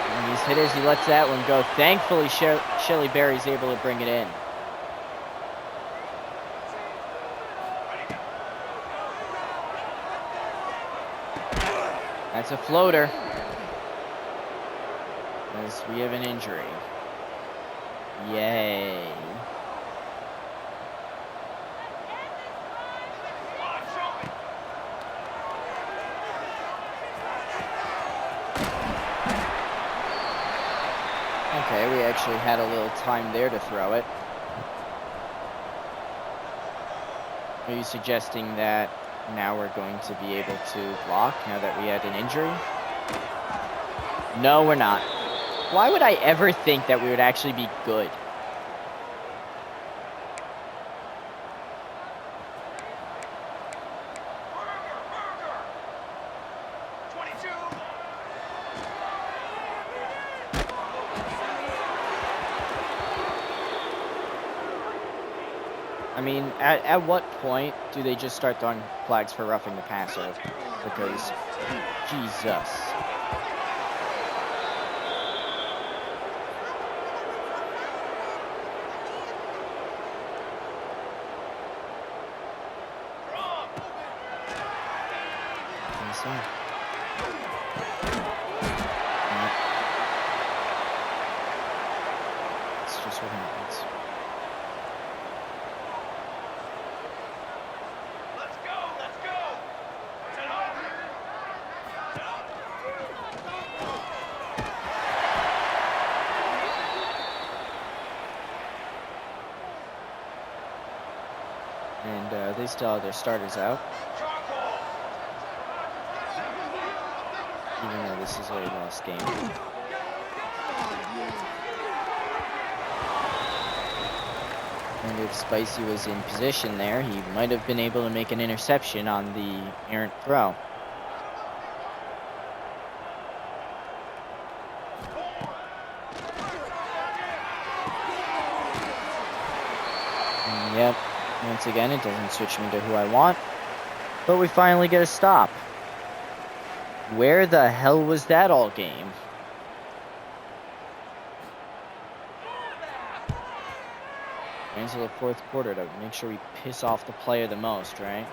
And these hitters, he lets that one go. Thankfully, Shelly Berry's able to bring it in. That's a floater. As we have an injury. Yay. Line, trumpet. Okay, we actually had a little time there to throw it. Are you suggesting that now we're going to be able to block now that we had an injury? No, we're not. Why would I ever think that we would actually be good? Burger. 22. I mean, at what point do they just start throwing flags for roughing the passer? Because, Jesus. So. Yep. It's just what happens. Let's go. Let's go. Set up. Set up. And they still have their starters out. Even though this is a lost game. And if Spicy was in position there, he might have been able to make an interception on the errant throw. And yep, once again, it doesn't switch me to who I want. But we finally get a stop. Where the hell was that all game? Until the fourth quarter to make sure we piss off the player the most, right?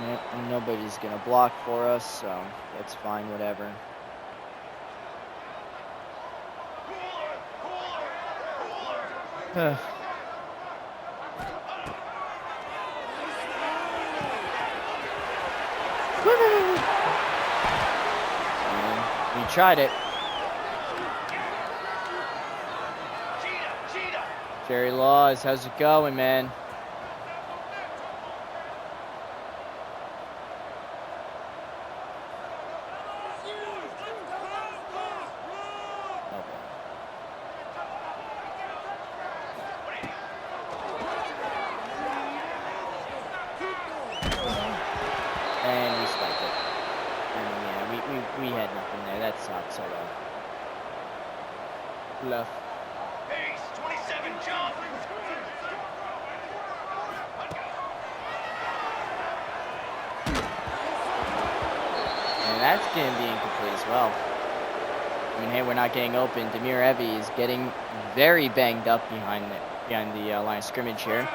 Yep, nobody's gonna block for us, so that's fine, whatever. And we tried it. Jerry Laws, how's it going, man? We had nothing there. That sucks. Oh well. Bluff. Pace, 27, jump. And that's going to be incomplete as well. I mean, hey, we're not getting open. Demir Evie is getting very banged up behind the line of scrimmage here.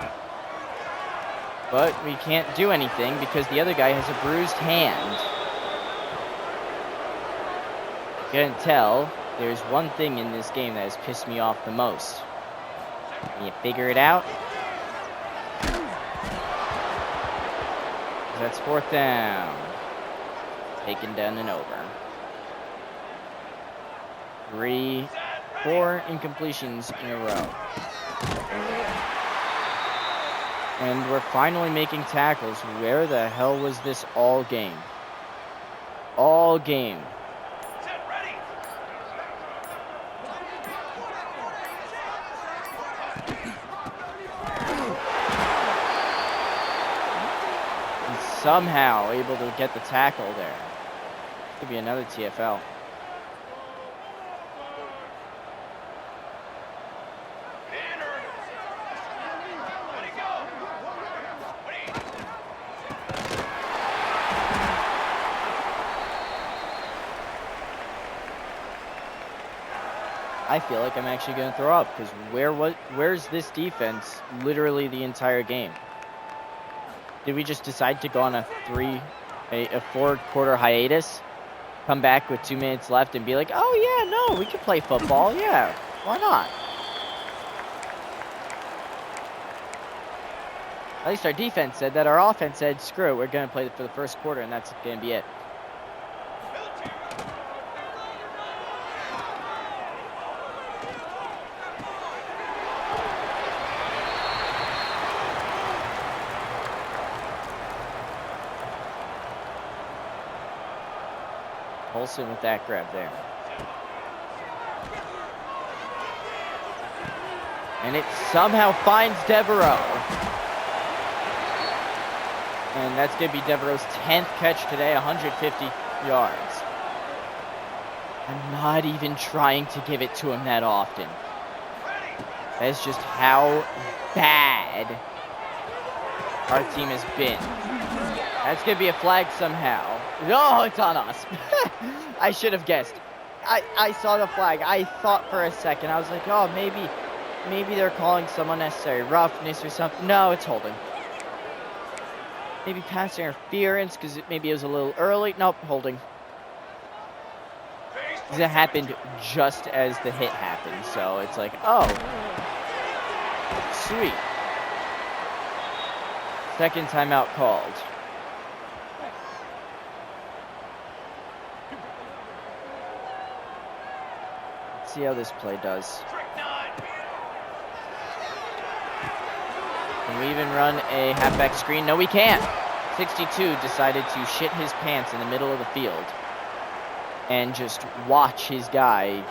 But we can't do anything because the other guy has a bruised hand. You can tell there's one thing in this game that has pissed me off the most. Can you figure it out? That's 4th down. Taken down and over. 4 incompletions in a row. And we're finally making tackles. Where the hell was this all game? All game. Set, ready. And somehow able to get the tackle there. Could be another TFL. I feel like I'm actually going to throw up because where's this defense literally the entire game? Did we just decide to go on a 4-quarter hiatus, come back with 2 minutes left and be like, oh yeah, no, we can play football, yeah, why not? At least our defense said that. Our offense said, screw it, we're going to play for the first quarter and that's going to be it. Olsen with that grab there. And it somehow finds Devereaux. And that's going to be Devereaux's 10th catch today, 150 yards. I'm not even trying to give it to him that often. That's just how bad our team has been. That's going to be a flag somehow. No, it's on us. I should have guessed. I saw the flag. I thought for a second. I was like, oh, maybe they're calling some unnecessary roughness or something. No, it's holding. Maybe pass interference because maybe it was a little early. Nope, holding. It happened just as the hit happened. So it's like, oh, sweet. Second timeout called. See how this play does. Can we even run a halfback screen? No, we can't. 62 decided to shit his pants in the middle of the field and just watch his guy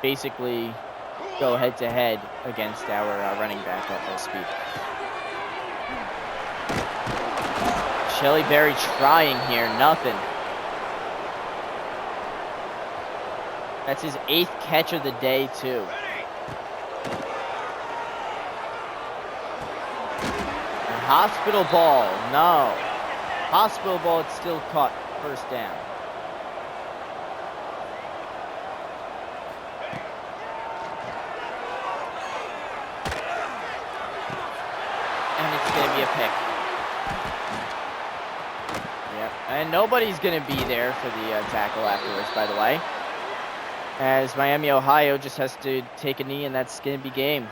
basically go head to head against our running back at full speed. Shelly Berry trying here, nothing. That's his 8th catch of the day, too. And hospital ball, no. Hospital ball, it's still caught, first down. And it's going to be a pick. Yep, and nobody's going to be there for the tackle afterwards, by the way. As Miami, Ohio just has to take a knee, and that's going to be game.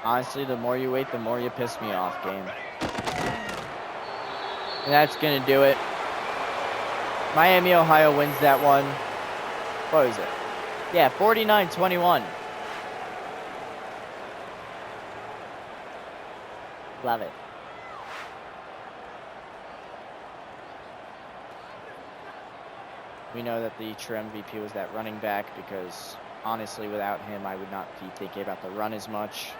Honestly, the more you wait, the more you piss me off, game. And that's going to do it. Miami, Ohio wins that one. What is it? Yeah, 49-21. Love it. We know that the true MVP was that running back because, honestly, without him, I would not be thinking about the run as much.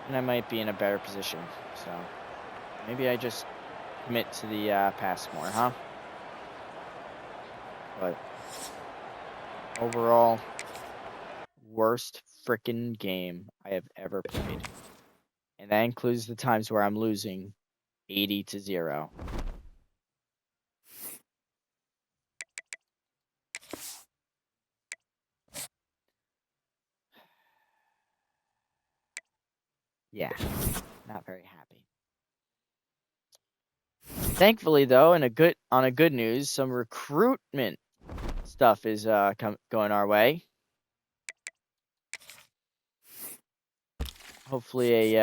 And I might be in a better position. So, Maybe I just commit to the pass more, huh? But overall, worst frickin' game I have ever played. And that includes the times where I'm losing 80-0. Yeah, not very happy. Thankfully, though, on a good news, some recruitment stuff is going our way. Hopefully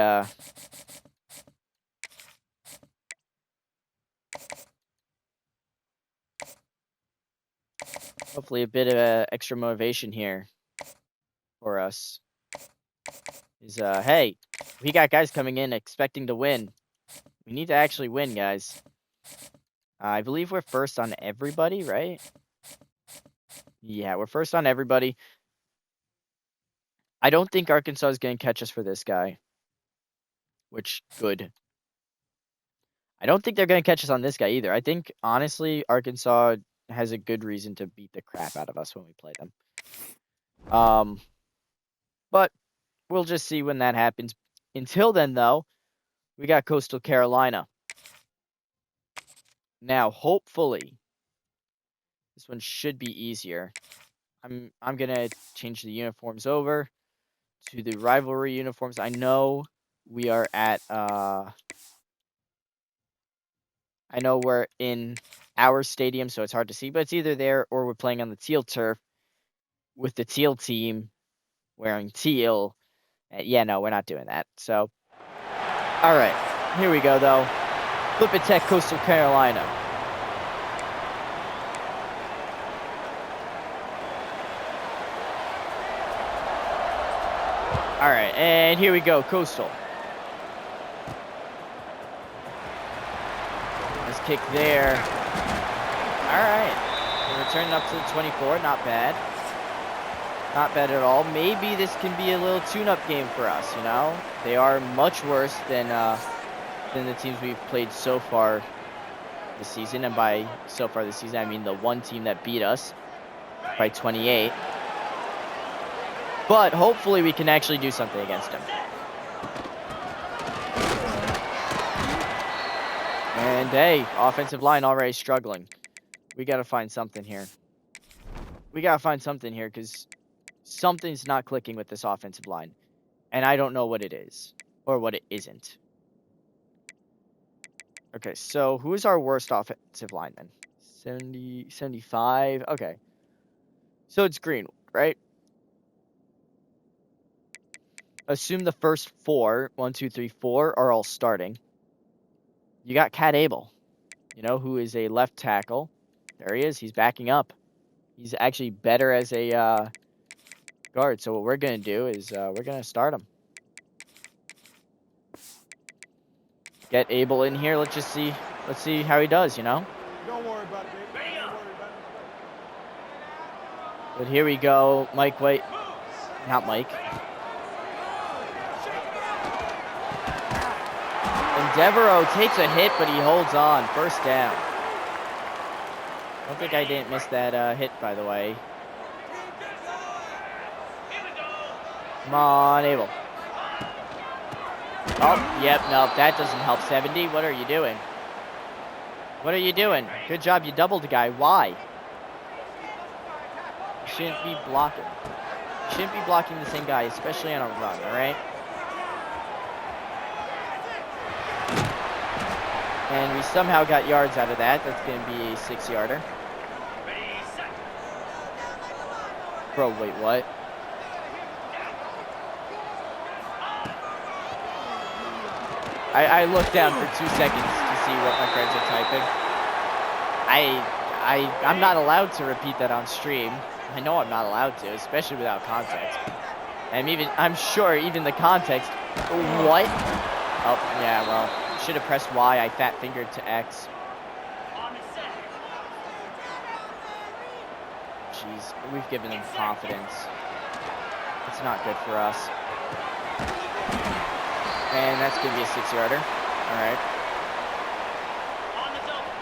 hopefully a bit of extra motivation here for us is hey, we got guys coming in expecting to win. We need to actually win, guys. I believe we're first on everybody, right? Yeah, we're first on everybody. I don't think Arkansas is going to catch us for this guy. Which, good. I don't think they're going to catch us on this guy either. I think, honestly, Arkansas has a good reason to beat the crap out of us when we play them. But we'll just see when that happens. Until then, though, we got Coastal Carolina. Now, hopefully, this one should be easier. I'm gonna change the uniforms over to the rivalry uniforms. I know we are at I know we're in our stadium, so it's hard to see, but it's either there or we're playing on the teal turf with the teal team wearing teal. Yeah, no, we're not doing that. So, all right, here we go, though. Flippin Tech, Coastal Carolina. All right, and here we go, Coastal. Nice kick there. All right, we're returning up to the 24. Not bad. Not bad at all. Maybe this can be a little tune-up game for us, you know? They are much worse than the teams we've played so far this season. And by so far this season, I mean the one team that beat us by 28. But hopefully we can actually do something against them. And hey, offensive line already struggling. We got to find something here. We got to find something here because something's not clicking with this offensive line. And I don't know what it is or what it isn't. Okay, so who's our worst offensive lineman? 70, 75. Okay. So it's Green, right? Assume the first four, 1, 2, 3, 4, are all starting. You got Cat Abel, you know, who is a left tackle. There he is. He's backing up. He's actually better as a guard. So what we're going to do is we're going to start him. Get Abel in here. Let's just see. Let's see how he does, you know? Don't worry about it, baby. Don't worry about it. But here we go. Mike, wait. Not Mike. And Devereaux takes a hit, but he holds on. First down. I don't think I didn't miss that hit, by the way. Come on, Abel. Oh, yep, no, that doesn't help. 70, what are you doing? What are you doing? Good job, you doubled the guy. Why? You shouldn't be blocking. You shouldn't be blocking the same guy, especially on a run, all right? And we somehow got yards out of that. That's going to be a 6-yarder. Bro, wait, what? I looked down for 2 seconds to see what my friends are typing. I'm not allowed to repeat that on stream. I know I'm not allowed to, especially without context. And I'm sure even the context. What? Oh, yeah, well, should have pressed Y. I fat fingered to X. Jeez, we've given them confidence. It's not good for us. And that's going to be a 6-yarder. All right.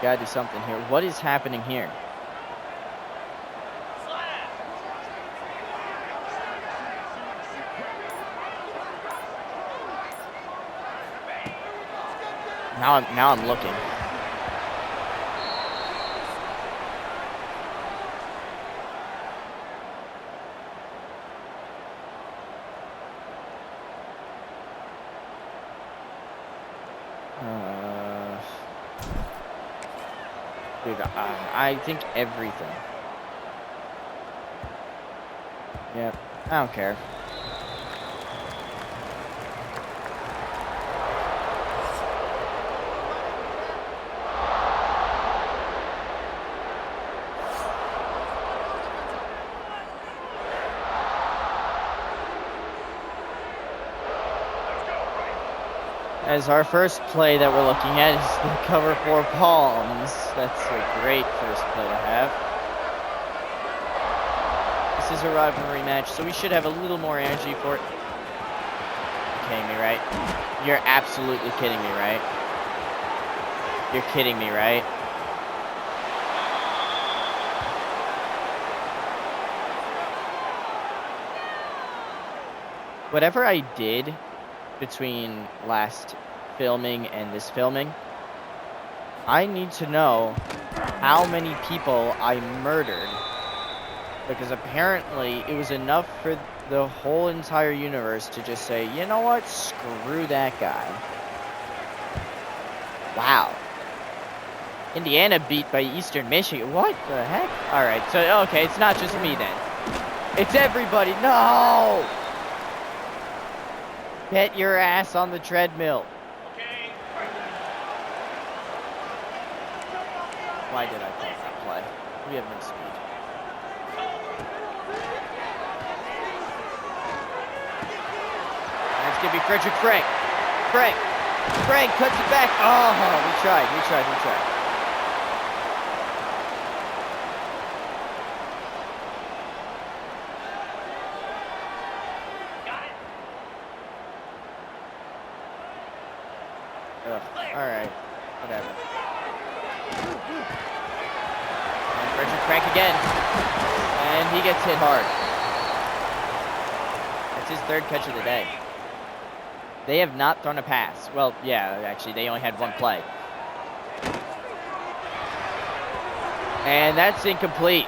Gotta do something here. What is happening here? Now I'm looking. Dude, I think everything. Yep, I don't care. As our first play that we're looking at is the cover 4 palms. That's a great first play to have. This is a rivalry match, so we should have a little more energy for it. You're kidding me, right? You're absolutely kidding me, right? You're kidding me, right? Whatever I did between last filming and this filming, I need to know how many people I murdered, because apparently it was enough for the whole entire universe to just say, you know what, screw that guy. Wow. Indiana beat by Eastern Michigan. What the heck? Alright, so okay, it's not just me then. It's everybody. No! Get your ass on the treadmill. Okay. Why did I call that play? We have no speed. That's gonna be Frederick Frank. Frank cuts it back. Oh, we tried. Alright, whatever. And Frederick Frank again. And he gets hit hard. That's his third catch of the day. They have not thrown a pass. Well, yeah, actually, they only had one play. And that's incomplete.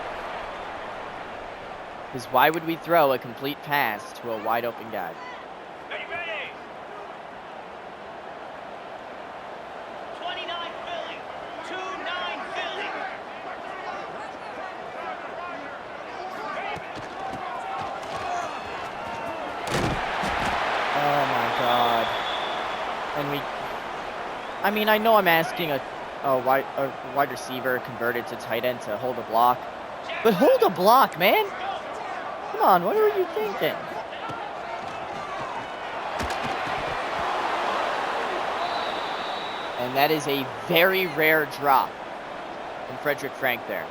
Because why would we throw a complete pass to a wide open guy? Ready, ready. 29 Philly. 2-9 Philly. Oh my god. And I mean, I know I'm asking a wide receiver converted to tight end to hold a block. But hold a block, man! Come on, what were you thinking? And that is a very rare drop from Frederick Frank there.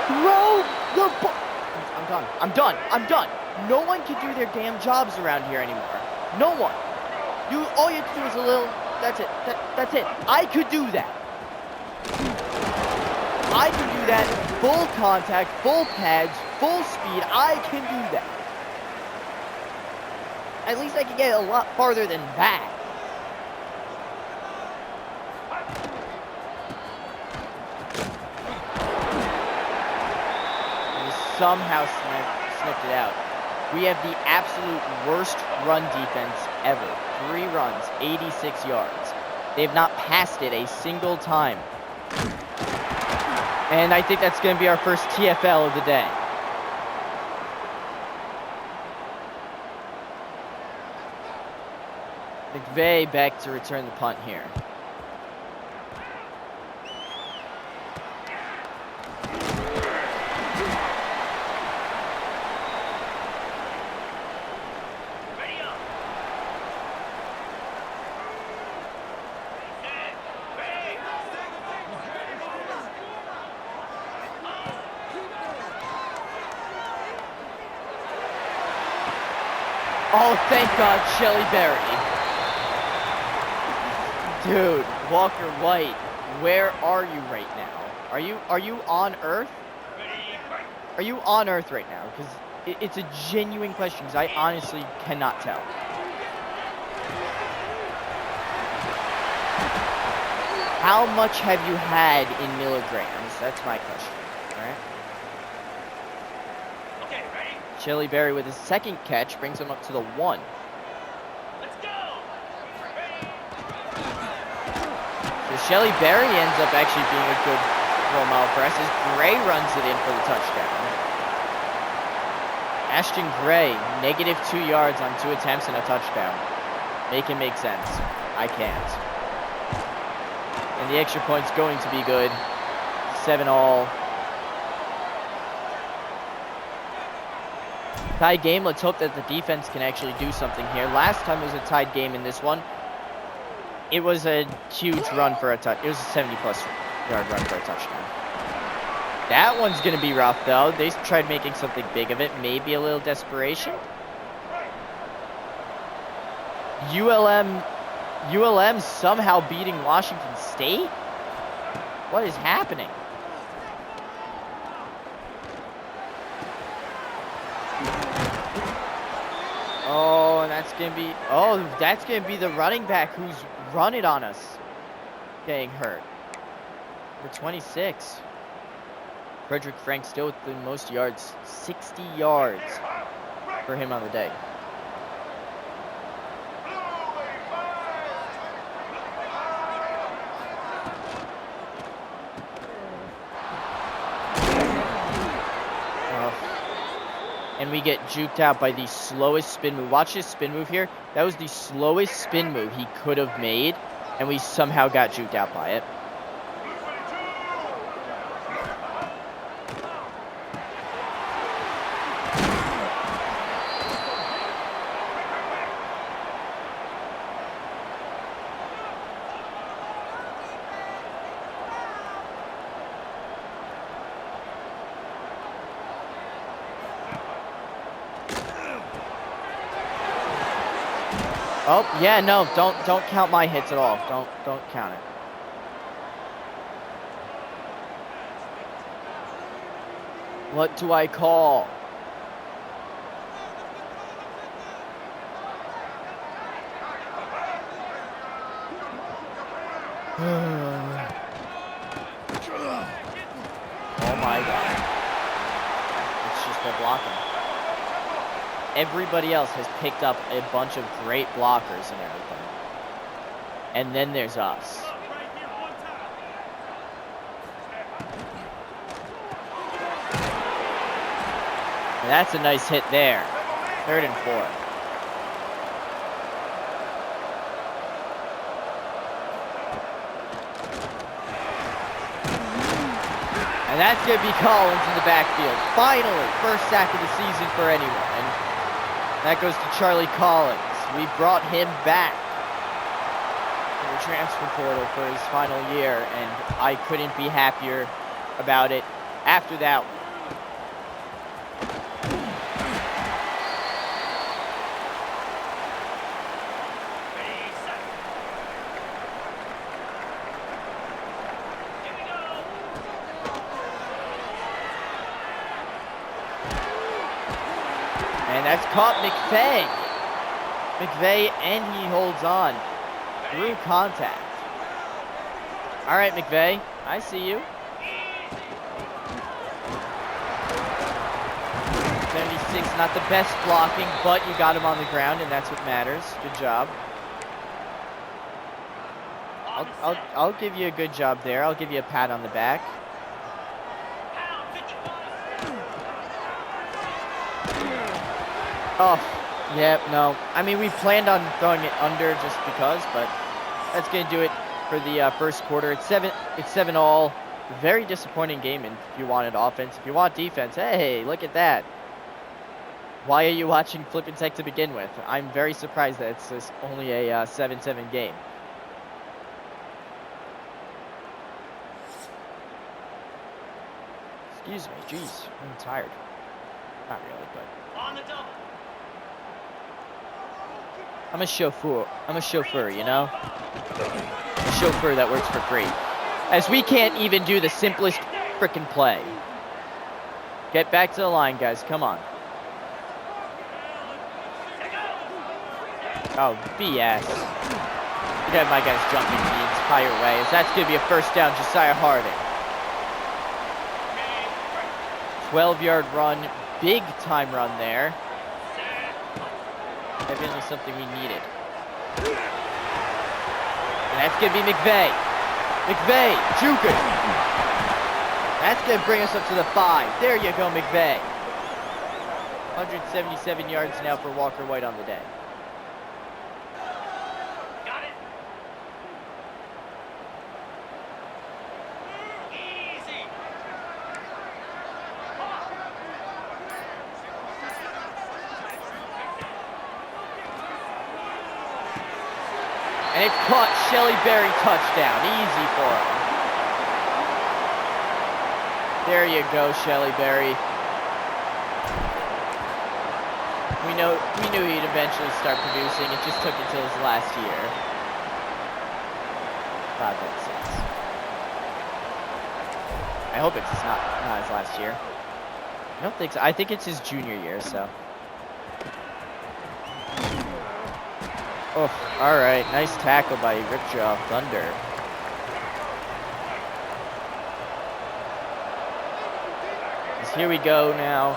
Throw the ball! I'm done. No one can do their damn jobs around here anymore. No one. All you have to do is a little. That's it. That's it. I could do that. I can do that. Full contact, full pads, full speed. I can do that. At least I can get a lot farther than that. Somehow sniffed it out. We have the absolute worst run defense ever. 3 runs, 86 yards. They have not passed it a single time. And I think that's going to be our first TFL of the day. McVay back to return the punt here. Oh, thank God, Shelly Berry. Dude, Walker White, where are you right now? Are you on Earth? Are you on Earth right now? Because it's a genuine question, because I honestly cannot tell. How much have you had in milligrams? That's my question. All right. Okay, ready? Shelly Berry with his second catch brings him up to the 1. Let's go. So Shelly Berry ends up actually being a good role model for us as Gray runs it in for the touchdown. Ashton Gray, -2 yards on 2 attempts and a touchdown. Make it make sense. I can't. And the extra point's going to be good. 7-all. Tied game. Let's hope that the defense can actually do something here. Last time it was a tied game in this one. It was a huge run for a touch. It was a 70-plus yard run for a touchdown. That one's going to be rough, though. They tried making something big of it. Maybe a little desperation. ULM somehow beating Washington State? What is happening? Oh, and that's gonna be the running back who's run it on us getting hurt. Number 26. Frederick Frank still with the most yards, 60 yards for him on the day. And we get juked out by the slowest spin move. Watch this spin move here. That was the slowest spin move he could have made, and we somehow got juked out by it. Oh, yeah, no, don't count my hits at all. Don't count it. What do I call? Oh my God. It's just their blocking. Everybody else has picked up a bunch of great blockers and everything. And then there's us. And that's a nice hit there. 3rd and 4. And that's going to be Collins in the backfield. Finally, first sack of the season for anyone. And that goes to Charlie Collins. We brought him back from the transfer portal for his final year, and I couldn't be happier about it after that one. And that's caught McVay. McVay, and he holds on through contact. All right, McVay, I see you. 76, not the best blocking, but you got him on the ground, and that's what matters. Good job. I'll give you a good job there. I'll give you a pat on the back. Oh, yeah, no. I mean, we planned on throwing it under just because, but that's going to do it for the first quarter. It's 7-all. Very disappointing game if you wanted offense. If you want defense, hey, look at that. Why are you watching Flippin Tech to begin with? I'm very surprised that it's just only a 7-7 game. Excuse me, jeez, I'm tired. Not really, but On the double. I'm a chauffeur, you know? a chauffeur that works for free. As we can't even do the simplest frickin' play. Get back to the line, guys. Come on. Oh, BS. You have my guys jumping the entire way. As that's going to be a first down, Josiah Harding. 12-yard run. Big time run there. Evidently something we needed. And that's going to be McVay. McVay, juke it. That's going to bring us up to the 5. There you go, McVay. 177 yards now for Walker White on the day. Got it. Easy. And it's caught. Shelley Berry touchdown. Easy for him. There you go, Shelley Berry. We knew he'd eventually start producing. It just took until his last year. God, that sucks. I hope it's not his last year. I don't think so. I think it's his junior year, so. Oh, all right. Nice tackle by Ripjaw Thunder. Here we go now.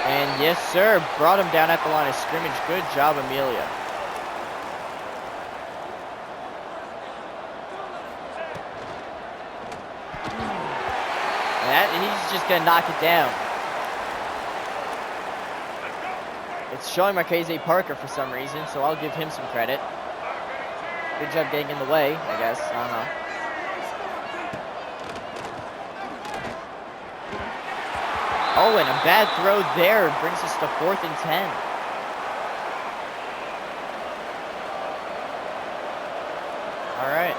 And yes, sir, brought him down at the line of scrimmage. Good job, Amelia. And he's just going to knock it down. It's showing Marchese Parker for some reason, so I'll give him some credit. Good job getting in the way, I guess. I don't know. Oh, and a bad throw there brings us to 4th and 10. All right.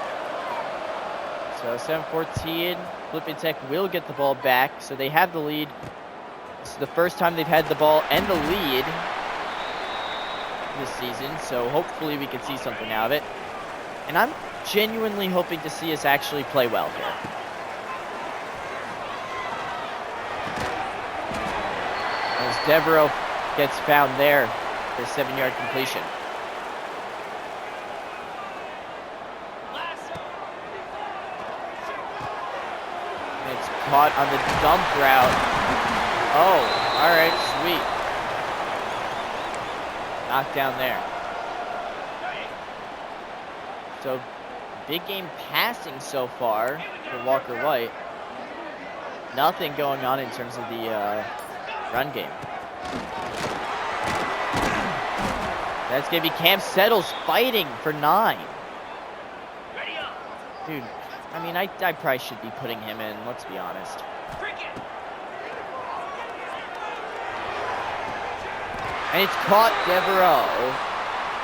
So 7-14. Flippin Tech will get the ball back, so they have the lead. This is the first time they've had the ball and the lead this season, so hopefully we can see something out of it. And I'm genuinely hoping to see us actually play well here. As Devereaux gets found there for a 7-yard completion. And it's caught on the dump route. Oh, all right, sweet. Knocked down there. So, big game passing so far for Walker White. Nothing going on in terms of the run game. That's going to be Cam Settles fighting for 9. Dude, I mean, I probably should be putting him in, let's be honest. And it's caught. Devereaux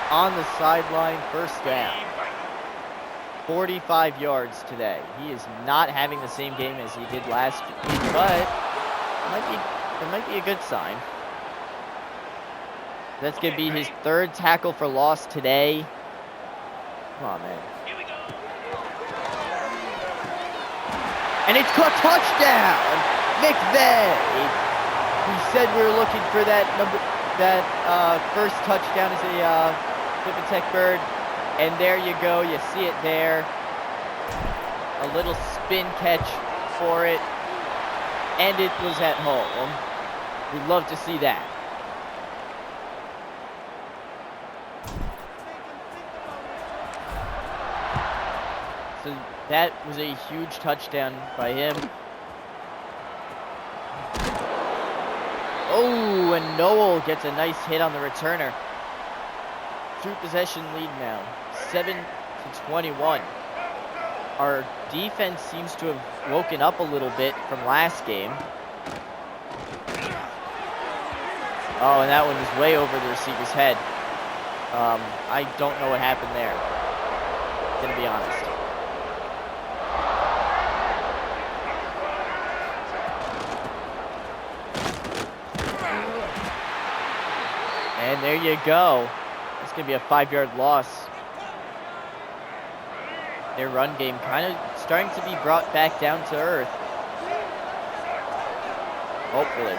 on the sideline, first down. 45 yards today. He is not having the same game as he did last week, but it might be a good sign. That's going to be his 3rd tackle for loss today. Come on, man. And it's caught. Touchdown! McVay! We said we were looking for that first touchdown as a Flippin Tech bird. And there you go, you see it there. A little spin catch for it. And it was at home. We'd love to see that. So that was a huge touchdown by him. Oh, and Noel gets a nice hit on the returner. 2 possession lead now, 7-21. Our defense seems to have woken up a little bit from last game. Oh, and that one was way over the receiver's head. I don't know what happened there, gonna be honest. And there you go. That's going to be a 5-yard loss. Their run game kind of starting to be brought back down to earth. Hopefully.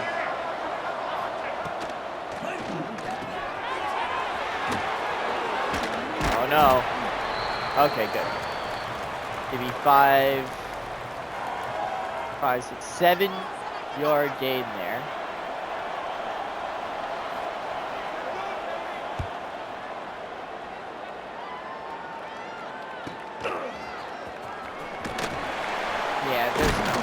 Oh no. Okay, good. Maybe 5, 6, 7-yard gain there. Yeah, there's no.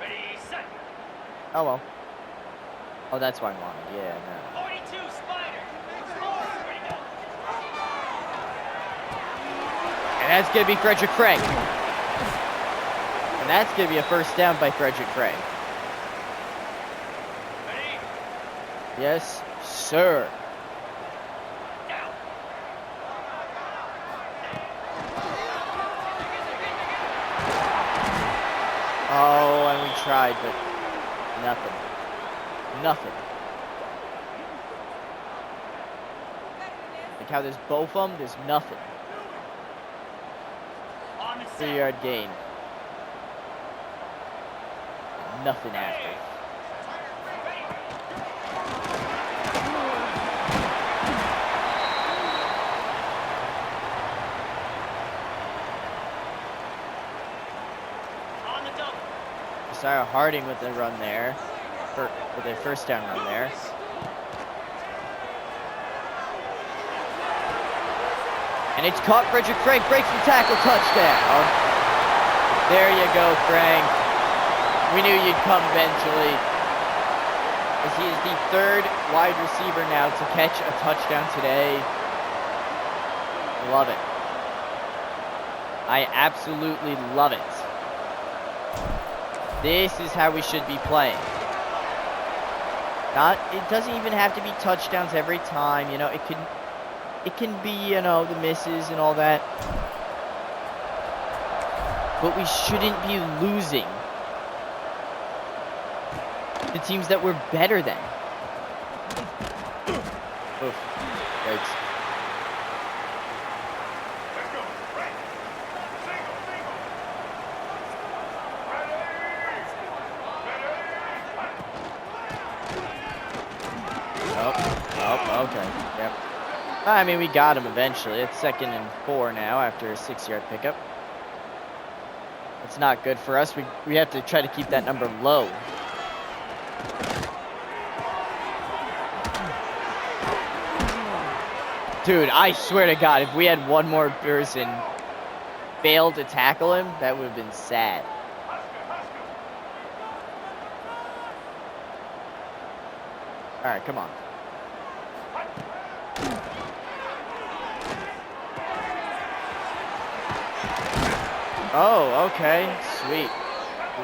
Ready, set. Oh well. Oh, that's why I wanted. Yeah, no. 42 Spider. Ready, go. And that's going to be Frederick Craig. And that's going to be a first down by Frederick Craig. Ready, Yes, sir. down. Oh, and we tried, but nothing. Nothing. Like how there's both of them, there's nothing. On the set. 3-yard gain. Nothing after. On the double. Josiah Harding with the run there. With a first down run there. And it's caught. Frederick Frank breaks the tackle, touchdown. There you go, Frank. We knew you'd come eventually. As he is the 3rd wide receiver now to catch a touchdown today. Love it. I absolutely love it. This is how we should be playing. It doesn't even have to be touchdowns every time, you know, it can be, you know, the misses and all that. But we shouldn't be losing the teams that we're better than. Oof. Yikes. Let's go. Right. Single, single. Oh, okay. Yep. I mean, we got him eventually. It's 2nd and 4 now after a 6-yard pickup. It's not good for us. We have to try to keep that number low. Dude, I swear to God, if we had one more person fail to tackle him, that would have been sad. All right, come on. Oh, okay. Sweet.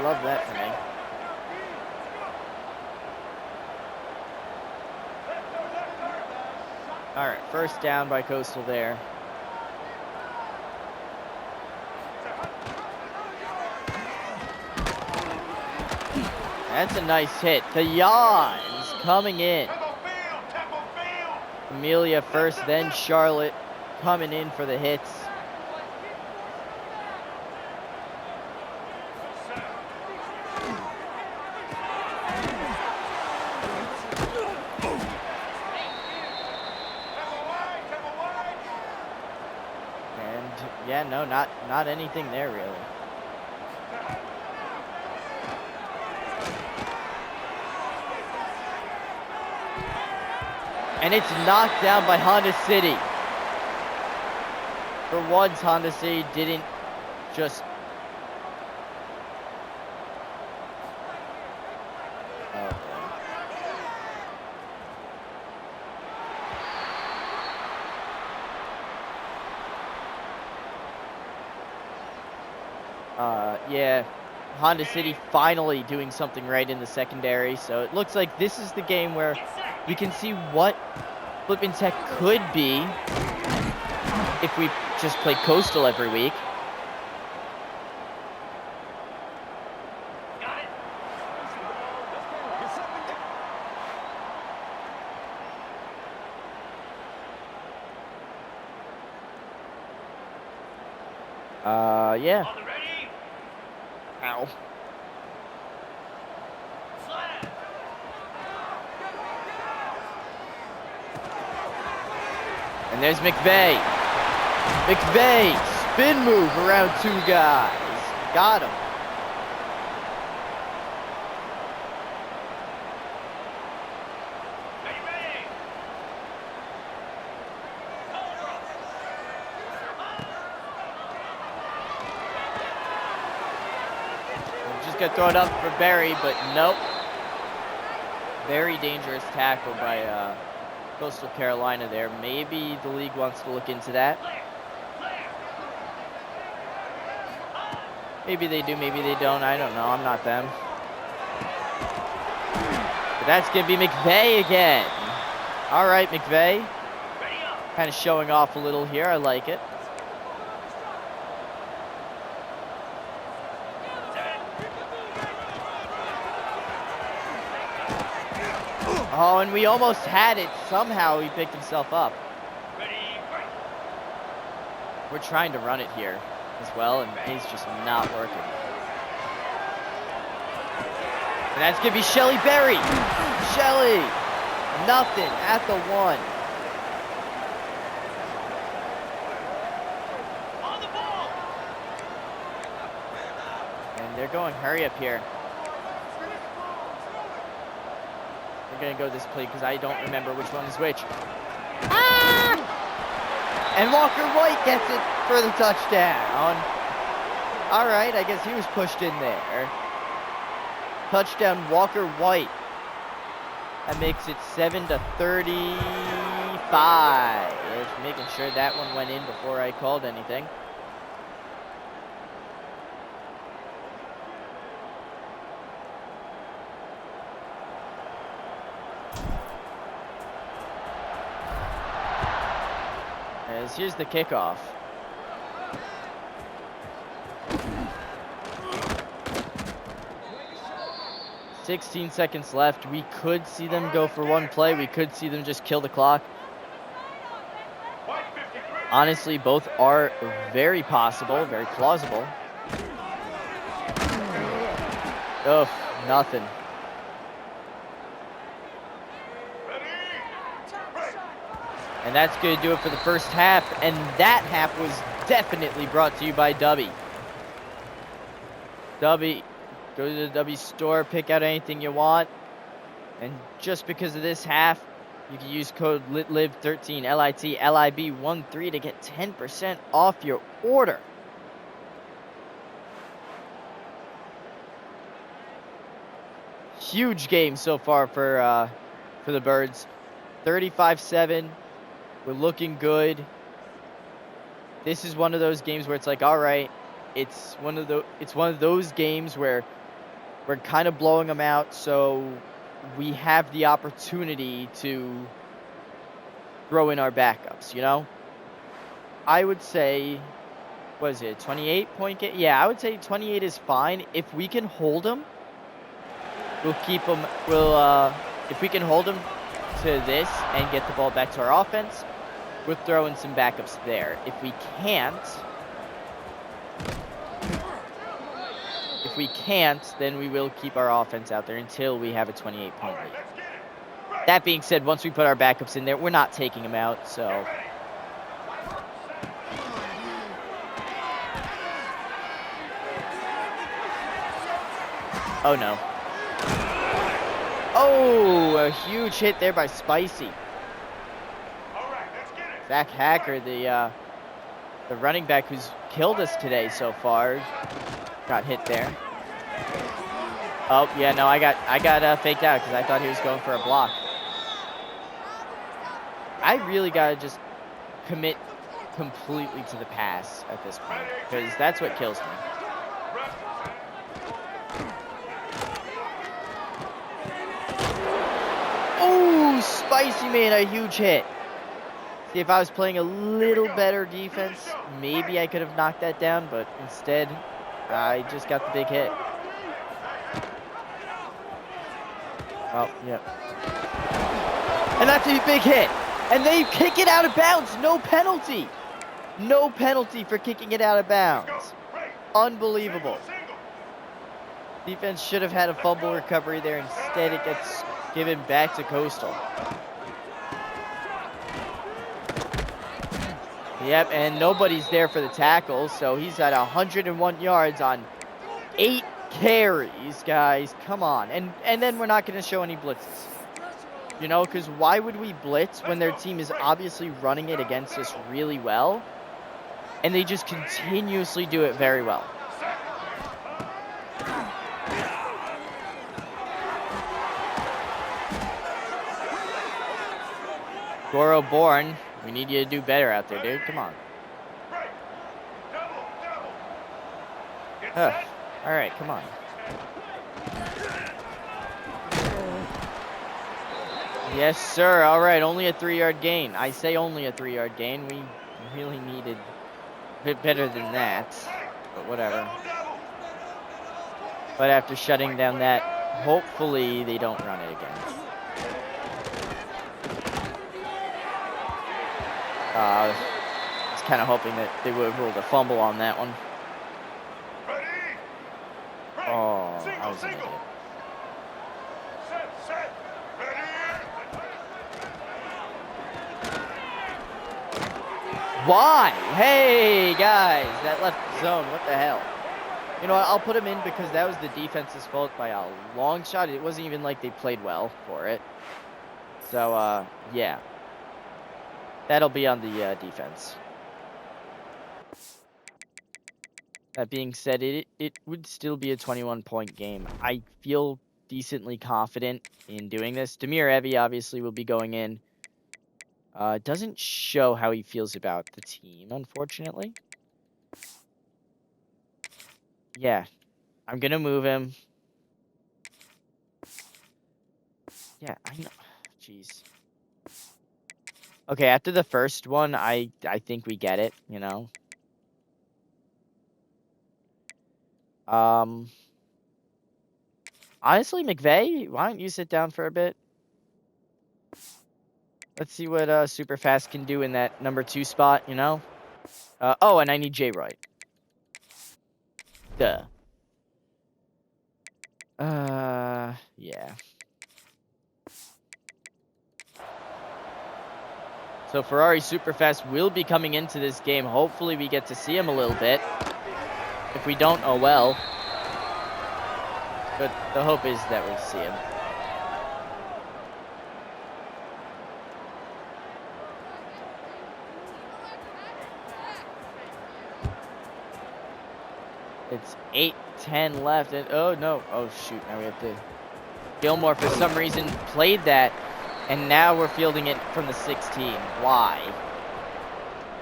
Love that for me. All right, first down by Coastal there. That's a nice hit. The yawns coming in. Amelia first, then Charlotte coming in for the hits. And yeah, no, not anything there really. And it's knocked down by Honda City. For once, Honda City didn't just... Oh, yeah, Honda City finally doing something right in the secondary. So it looks like this is the game where we can see what Flippin Tech could be if we just play Coastal every week. Yeah. On the ready. Ow. Slam. And there's McVay. McVay, spin move around 2 guys. Got him. Ready, ready. I'm just gonna throw it up for Barry, but nope. Very dangerous tackle by Coastal Carolina there. Maybe the league wants to look into that. Maybe they do, maybe they don't. I don't know. I'm not them. But that's going to be McVay again. All right, McVay. Kind of showing off a little here. I like it. Oh, and we almost had it. Somehow he picked himself up. We're trying to run it here as well, and it's just not working. And that's going to be Shelly Berry. Shelly. Nothing at the 1. On the ball. And they're going hurry up here. We're going to go this play because I don't remember which one is which. Ah! And Walker White gets it for the touchdown. All right, I guess he was pushed in there. Touchdown, Walker White. That makes it 7-35. Just making sure that one went in before I called anything. As here's the kickoff. $16 seconds left. We could see them go for one play. We could see them just kill the clock. Honestly, both are very possible, very plausible. Oh, nothing. And that's going to do it for the first half. And that half was definitely brought to you by Dubby. Dubby. Go to the W store, pick out anything you want. And just because of this half, you can use code LITLIB13, LITLIB13 to get 10% off your order. Huge game so far for the Birds. 35-7. We're looking good. This is one of those games where it's like, all right, it's one of those games where we're kind of blowing them out, so we have the opportunity to throw in our backups, you know? I would say, what is it, 28-point game? Yeah, I would say 28 is fine. If we can hold them, we'll keep them, if we can hold them to this and get the ball back to our offense, we'll throw in some backups there. If we can't, then we will keep our offense out there until we have a 28-point lead. That being said, once we put our backups in there, we're not taking them out, so. Oh no. Oh, a huge hit there by Spicy. Zach Hacker, the running back who's killed us today so far, got hit there. Oh yeah, no, I got faked out because I thought he was going for a block. I really gotta just commit completely to the pass at this point because that's what kills me. Oh, Spicy made a huge hit. See, if I was playing a little better defense, maybe I could have knocked that down, but instead, I just got the big hit. Oh, yep. And that's a big hit. And they kick it out of bounds. No penalty. No penalty for kicking it out of bounds. Unbelievable. Defense should have had a fumble recovery there. Instead, it gets given back to Coastal. Yep, and nobody's there for the tackle, so he's at 101 yards on 8 carries, guys. Come on. And then we're not going to show any blitzes. You know, because why would we blitz when their team is obviously running it against us really well? And they just continuously do it very well. Goro Bourne, we need you to do better out there, dude. Come on. All right, come on. Yes, sir. All right, only a 3-yard gain. I say only a 3-yard gain. We really needed a bit better than that, but whatever. But after shutting down that, hopefully they don't run it again. I was kind of hoping that they would have ruled a fumble on that one. Oh, I was an idiot. Why? Hey, guys, that left zone. What the hell? You know what? I'll put him in because that was the defense's fault by a long shot. It wasn't even like they played well for it. So, yeah. That'll be on the defense. That being said, it would still be a 21-point game. I feel decently confident in doing this. Demir Evie obviously will be going in. Doesn't show how he feels about the team, unfortunately. Yeah, I'm gonna move him. Yeah, I know. Jeez. Okay, after the first one, I think we get it, you know. Honestly, McVay, why don't you sit down for a bit? Let's see what Superfast can do in that number 2 spot, you know? Oh, and I need J. Roy. Duh. Yeah. So Ferrari Superfast will be coming into this game. Hopefully we get to see him a little bit. If we don't, oh well. But the hope is that we see him. It's 8:10 left, and oh no, oh shoot, now we have to. Gilmore for some reason played that, and now we're fielding it from the 16. Why?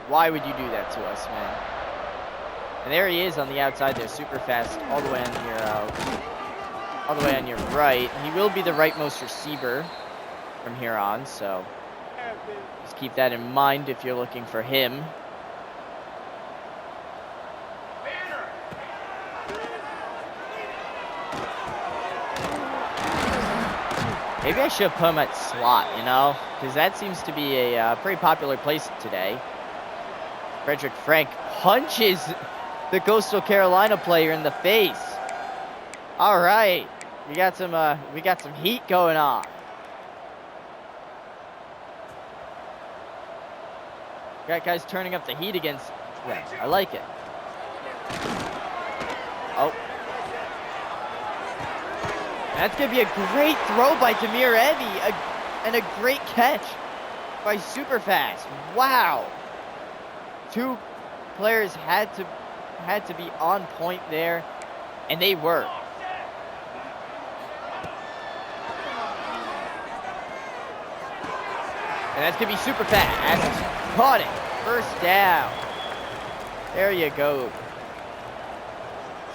Why would you do that to us, man? And there he is on the outside there, super fast, all the way on your right. He will be the rightmost receiver from here on, so just keep that in mind if you're looking for him. Maybe I should have put him at slot, you know? Because that seems to be a pretty popular place today. Frederick Frank punches the Coastal Carolina player in the face. All right. We got some heat going on. Got guys turning up the heat against them. I like it. Oh. That's going to be a great throw by Demir Evie, and a great catch by Superfast. Wow. 2 players had to be on point there, and they were. And that's going to be Superfast. Caught it. First down. There you go.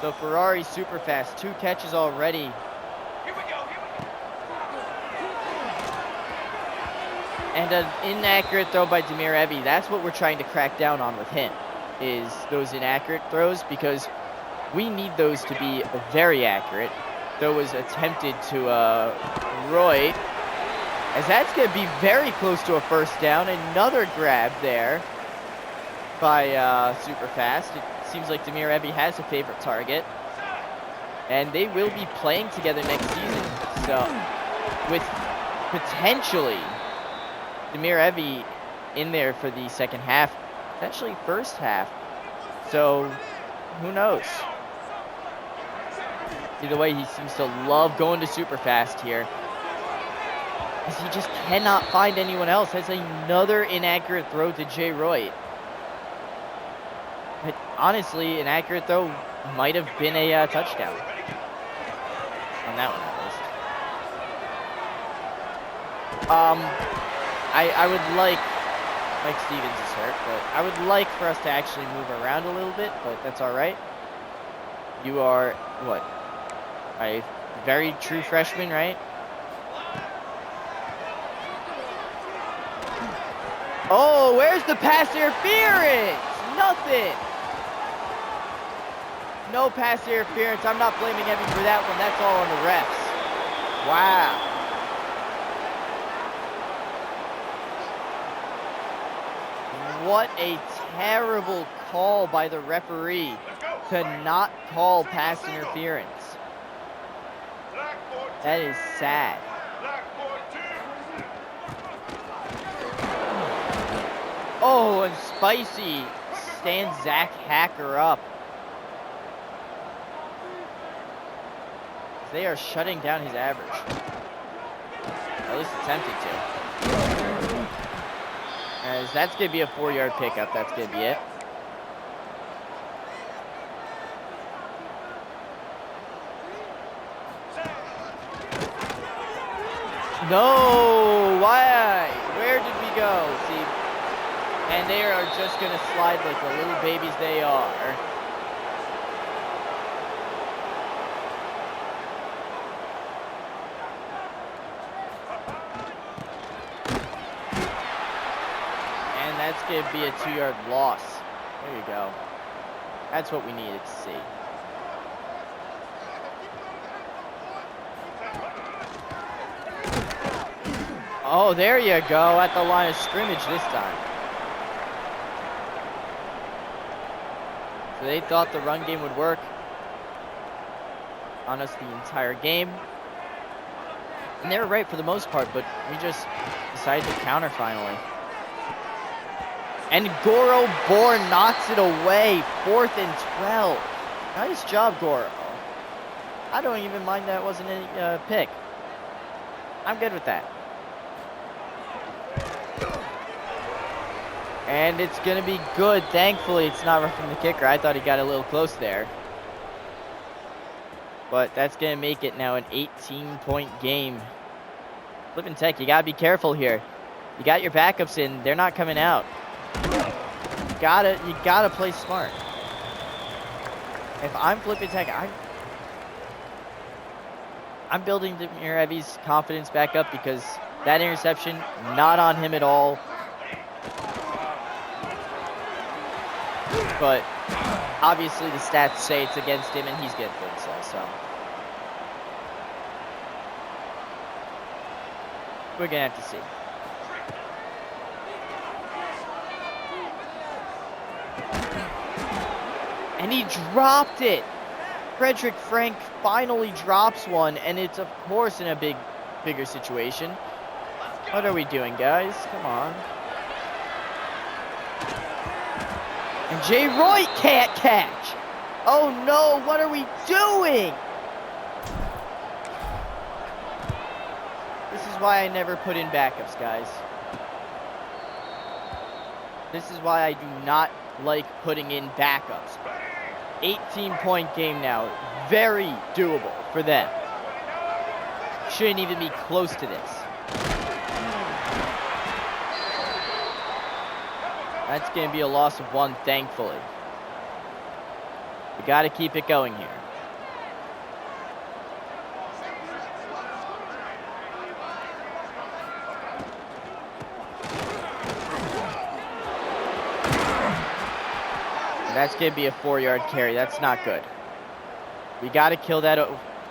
So Ferrari Superfast, 2 catches already. And an inaccurate throw by Demir Evie. That's what we're trying to crack down on with him, is those inaccurate throws, because we need those to be very accurate. Throw was attempted to Roy, as that's going to be very close to a first down. Another grab there. by super fast. It seems like Demir Ebby has a favorite target. And they will be playing together next season. So, with potentially Demir Ebby in there for the second half, potentially first half. So, who knows? Either way, he seems to love going to super fast here. As he just cannot find anyone else. That's another inaccurate throw to Jay Roy. But honestly, an accurate throw might have been a touchdown. On that one, at least. I would like Mike Stevens is hurt, but I would like for us to actually move around a little bit, but that's all right. You are, what, a very true freshman, right? Oh, where's the pass interference? Nothing. No pass interference. I'm not blaming Evie for that one. That's all on the refs. Wow. What a terrible call by the referee to not call pass interference. That is sad. Oh, and Spicy stands Zach Hacker up. They are shutting down his average. At least attempting to. As that's going to be a 4-yard pickup. That's going to be it. No! Why? Where did we go? See, and they are just going to slide like the little babies they are. And that's going to be a 2-yard loss. There you go. That's what we needed to see. Oh, there you go, at the line of scrimmage this time. So they thought the run game would work on us the entire game. And they were right for the most part, but we just decided to counter finally. And Goro Bourne knocks it away, 4th and 12. Nice job, Goro. I don't even mind that wasn't any pick. I'm good with that. And it's going to be good. Thankfully, it's not roughing the kicker. I thought he got a little close there. But that's going to make it now an 18-point game. Flippin Tech, you got to be careful here. You got your backups in. They're not coming out. You gotta play smart. If I'm Flippin Tech, I'm building Demir Ebby's confidence back up because that interception, not on him at all. But obviously the stats say it's against him and he's getting things so. We're gonna have to see. And he dropped it. Frederick Frank finally drops one, and it's of course in a bigger situation. What are we doing, guys? Come on. And Jay Roy can't catch. Oh no, what are we doing? This is why I never put in backups, guys. This is why I do not like putting in backups. 18-point game now. Very doable for them. Shouldn't even be close to this. That's going to be a loss of 1, thankfully. We got to keep it going here. That's going to be a 4-yard carry. That's not good. We got to kill that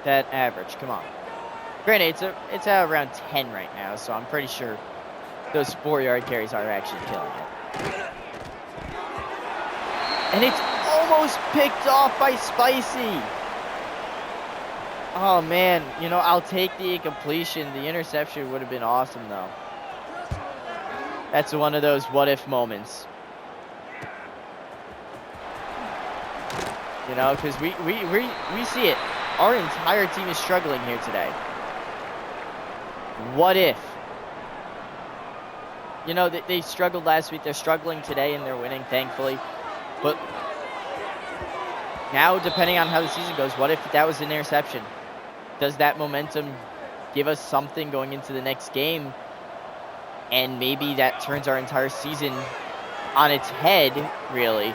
average. Come on. Granted, it's at around 10 right now, so I'm pretty sure those 4-yard carries are actually killing it. And it's almost picked off by Spicy. Oh, man. You know, I'll take the incompletion. The interception would have been awesome, though. That's one of those what-if moments. You know, because we see it. Our entire team is struggling here today. What if? You know, they struggled last week. They're struggling today, and they're winning, thankfully. But now, depending on how the season goes, what if that was an interception? Does that momentum give us something going into the next game? And maybe that turns our entire season on its head, really.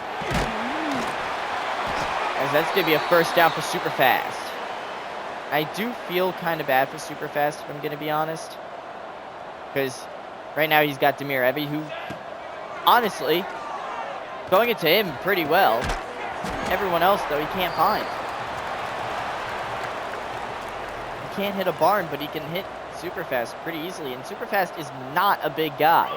As that's going to be a first down for Superfast. I do feel kind of bad for Superfast, if I'm going to be honest. Because right now he's got Demir Evie, who, honestly, going into him pretty well. Everyone else, though, he can't find. He can't hit a barn, but he can hit Superfast pretty easily. And Superfast is not a big guy.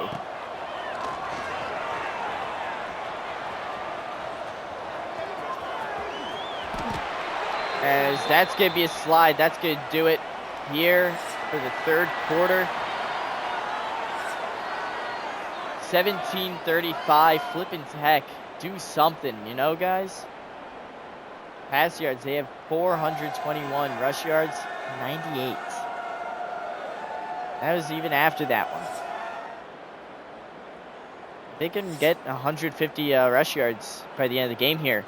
As that's going to be a slide. That's going to do it here for the third quarter. 17:35, Flippin Tech. Do something, you know, guys? Pass yards, they have 421. Rush yards, 98. That was even after that one. They can get 150 rush yards by the end of the game here.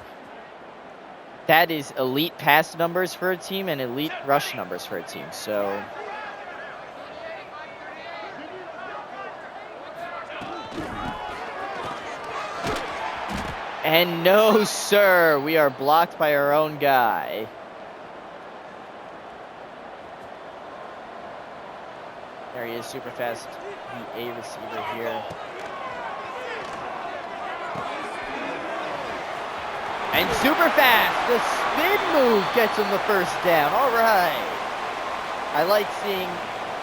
That is elite pass numbers for a team and elite rush numbers for a team. So and no, sir, we are blocked by our own guy. There he is, super fast, the A receiver here. And super fast, the spin move gets him the first down. All right. I like seeing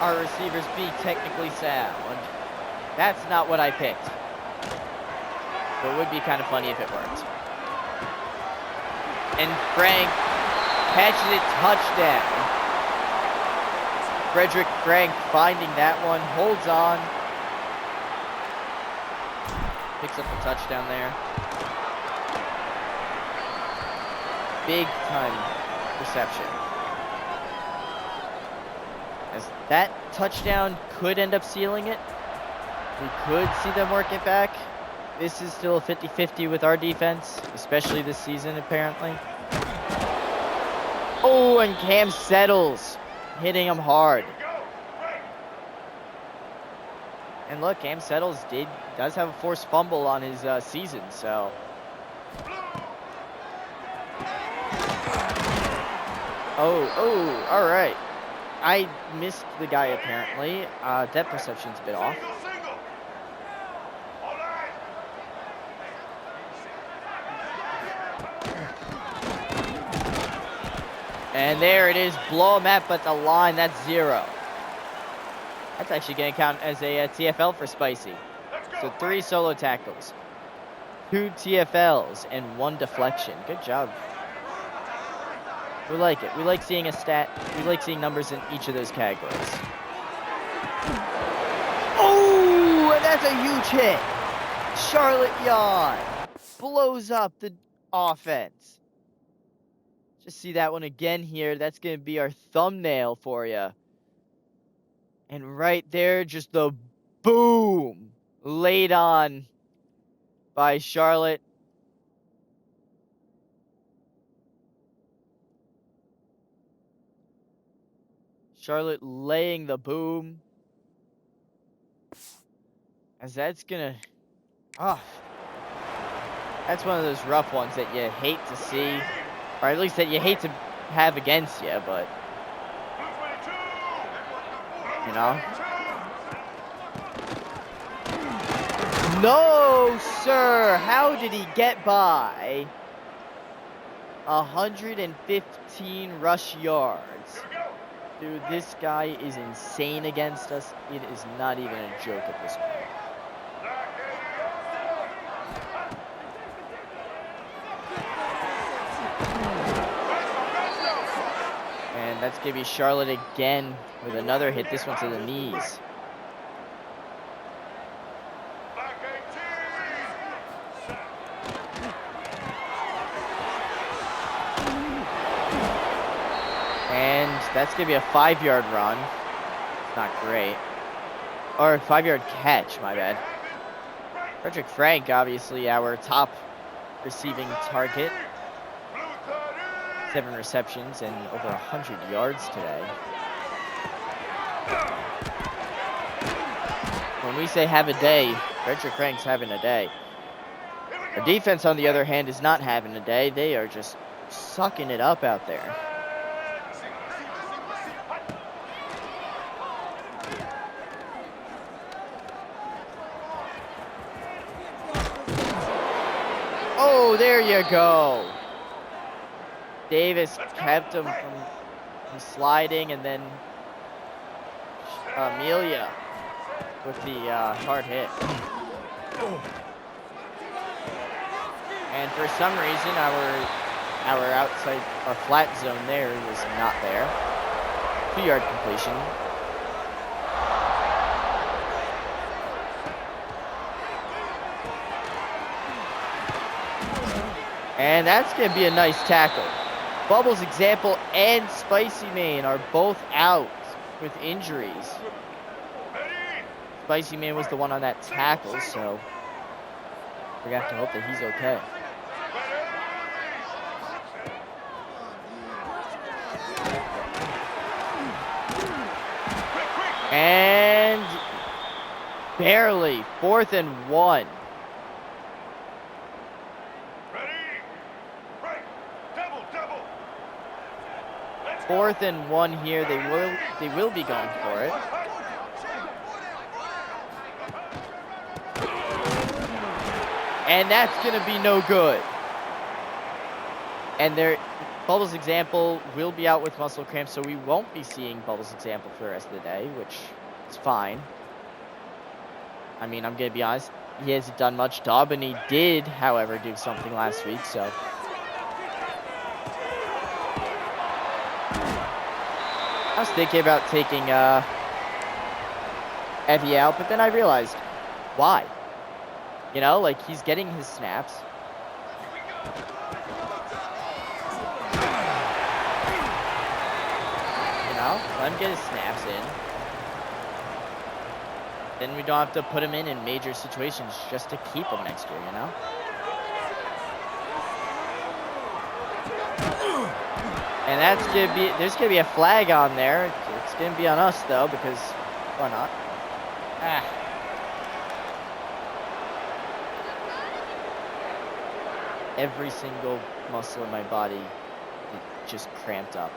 our receivers be technically sound. That's not what I picked. But it would be kind of funny if it worked. And Frank catches it, touchdown. Frederick Frank finding that one, holds on. Picks up the touchdown there. Big time reception. As that touchdown could end up sealing it. We could see them work it back. This is still a 50-50 with our defense, especially this season, apparently. Oh, and Cam settles, hitting him hard. And look, Cam Settles does have a forced fumble on his season, so. Oh, all right. I missed the guy apparently. Depth perception's a bit off. And there it is, blow him at, but the line, that's 0. That's actually going to count as a TFL for Spicy. So 3 solo tackles, 2 TFLs, and 1 deflection. Good job. We like it. We like seeing a stat. We like seeing numbers in each of those categories. Oh, and that's a huge hit. Charlotte Yawn blows up the offense. Just see that one again here. That's going to be our thumbnail for you. And right there, just the boom laid on by Charlotte. Charlotte laying the boom. As that's gonna, that's one of those rough ones that you hate to see, or at least that you hate to have against you, but, you know. No, sir, how did he get by? 115 rush yards. Dude, this guy is insane against us. It is not even a joke at this point. And that's going to be Charlotte again with another hit, this one to the knees. And that's going to be a 5-yard run. It's not great. Or a 5-yard catch, my bad. Frederick Frank, obviously our top receiving target. 7 receptions and over 100 yards today. When we say have a day, Frederick Frank's having a day. Our defense, on the other hand, is not having a day. They are just sucking it up out there. Oh, there you go. Davis kept him from sliding, and then Amelia with the hard hit. And for some reason, our outside, our flat zone there was not there. 2-yard completion. And that's going to be a nice tackle. Bubbles Example and Spicy Man are both out with injuries. Spicy Man was the one on that tackle, so we have to hope that he's okay. And barely 4th and 1. 4th and 1 here. They will be going for it. And that's gonna be no good. And Bubbles Example will be out with muscle cramps, so we won't be seeing Bubbles Example for the rest of the day, which is fine. I mean, I'm gonna be honest, he hasn't done much. Daubeny did, however, do something last week, so. I was thinking about taking Evie out, but then I realized, why? You know, like, he's getting his snaps. You know, let him get his snaps in. Then we don't have to put him in major situations just to keep him next year, you know? And that's gonna be, there's gonna be a flag on there. It's gonna be on us though, because why not? Every single muscle in my body it just cramped up,